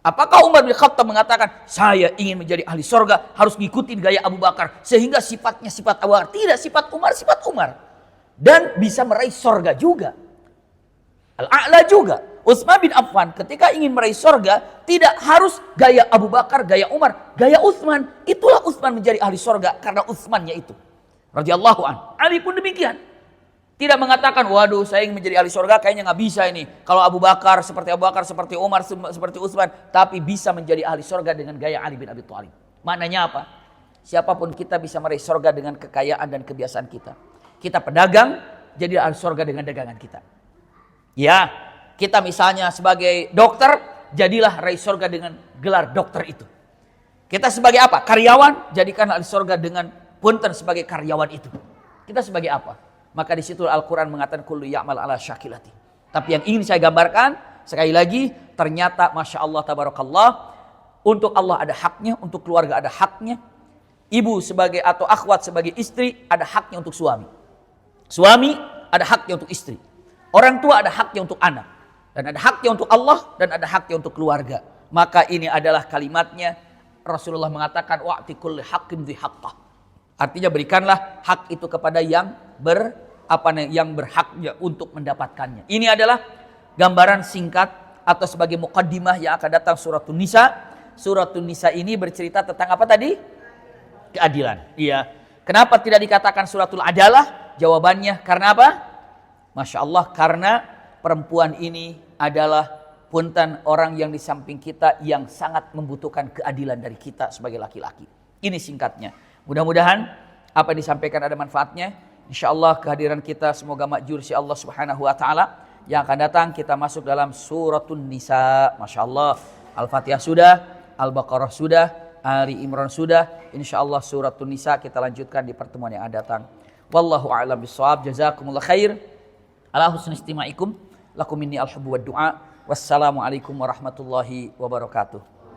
Apakah Umar bin Khattab mengatakan, saya ingin menjadi ahli surga, harus ngikutin gaya Abu Bakar. Sehingga sifatnya sifat Abu Bakar. Tidak, sifat Umar. Dan bisa meraih surga juga. Al-A'la juga. Utsman bin Affan ketika ingin meraih surga, tidak harus gaya Abu Bakar, gaya Umar. Gaya Utsman. Itulah Utsman menjadi ahli surga karena Utsmannya itu. Radhiyallahu an. Ali pun demikian. Tidak mengatakan, waduh saya ingin menjadi ahli surga kayaknya nggak bisa ini. Kalau Abu Bakar, seperti Umar, seperti Utsman. Tapi bisa menjadi ahli surga dengan gaya Ali bin Abi Thalib. Maknanya apa? Siapapun kita bisa meraih surga dengan kekayaan dan kebiasaan kita. Kita pedagang, jadi ahli surga dengan dagangan kita. Ya, kita misalnya sebagai dokter, jadilah raih surga dengan gelar dokter itu. Kita sebagai apa? Karyawan, jadikan ahli surga dengan punten sebagai karyawan itu. Kita sebagai apa? Maka di situ Al-Quran mengatakan kullu ya'mal ala syakilati. Tapi yang ingin saya gambarkan sekali lagi, ternyata Masya Allah tabarakallah, untuk Allah ada haknya, untuk keluarga ada haknya. Ibu sebagai atau akhwat sebagai istri ada haknya untuk suami. Suami ada haknya untuk istri. Orang tua ada haknya untuk anak. Dan ada haknya untuk Allah dan ada haknya untuk keluarga. Maka ini adalah kalimatnya Rasulullah mengatakan wa'ti kulli haqqin dzi haqqah. Artinya berikanlah hak itu kepada yang berhaknya untuk mendapatkannya. Ini adalah gambaran singkat atau sebagai muqaddimah yang akan datang suratun Nisa. Suratun Nisa ini bercerita tentang apa tadi? Keadilan. Iya. Kenapa tidak dikatakan suratul adalah? Jawabannya karena apa? Masya Allah, karena perempuan ini adalah punten orang yang di samping kita yang sangat membutuhkan keadilan dari kita sebagai laki-laki. Ini singkatnya. Mudah-mudahan apa yang disampaikan ada manfaatnya. InsyaAllah kehadiran kita semoga makjur si Allah subhanahu wa ta'ala. Yang akan datang kita masuk dalam suratun Nisa. Masya Allah. Al-Fatihah sudah, Al-Baqarah sudah, Ali Imran sudah. InsyaAllah suratun Nisa kita lanjutkan di pertemuan yang akan datang. Wallahu a'lam bishawab. Jazakumullah khair. Ala husni istima'ikum. Lakum minni al-hubbu wa du'a. Wassalamualaikum warahmatullahi wabarakatuh.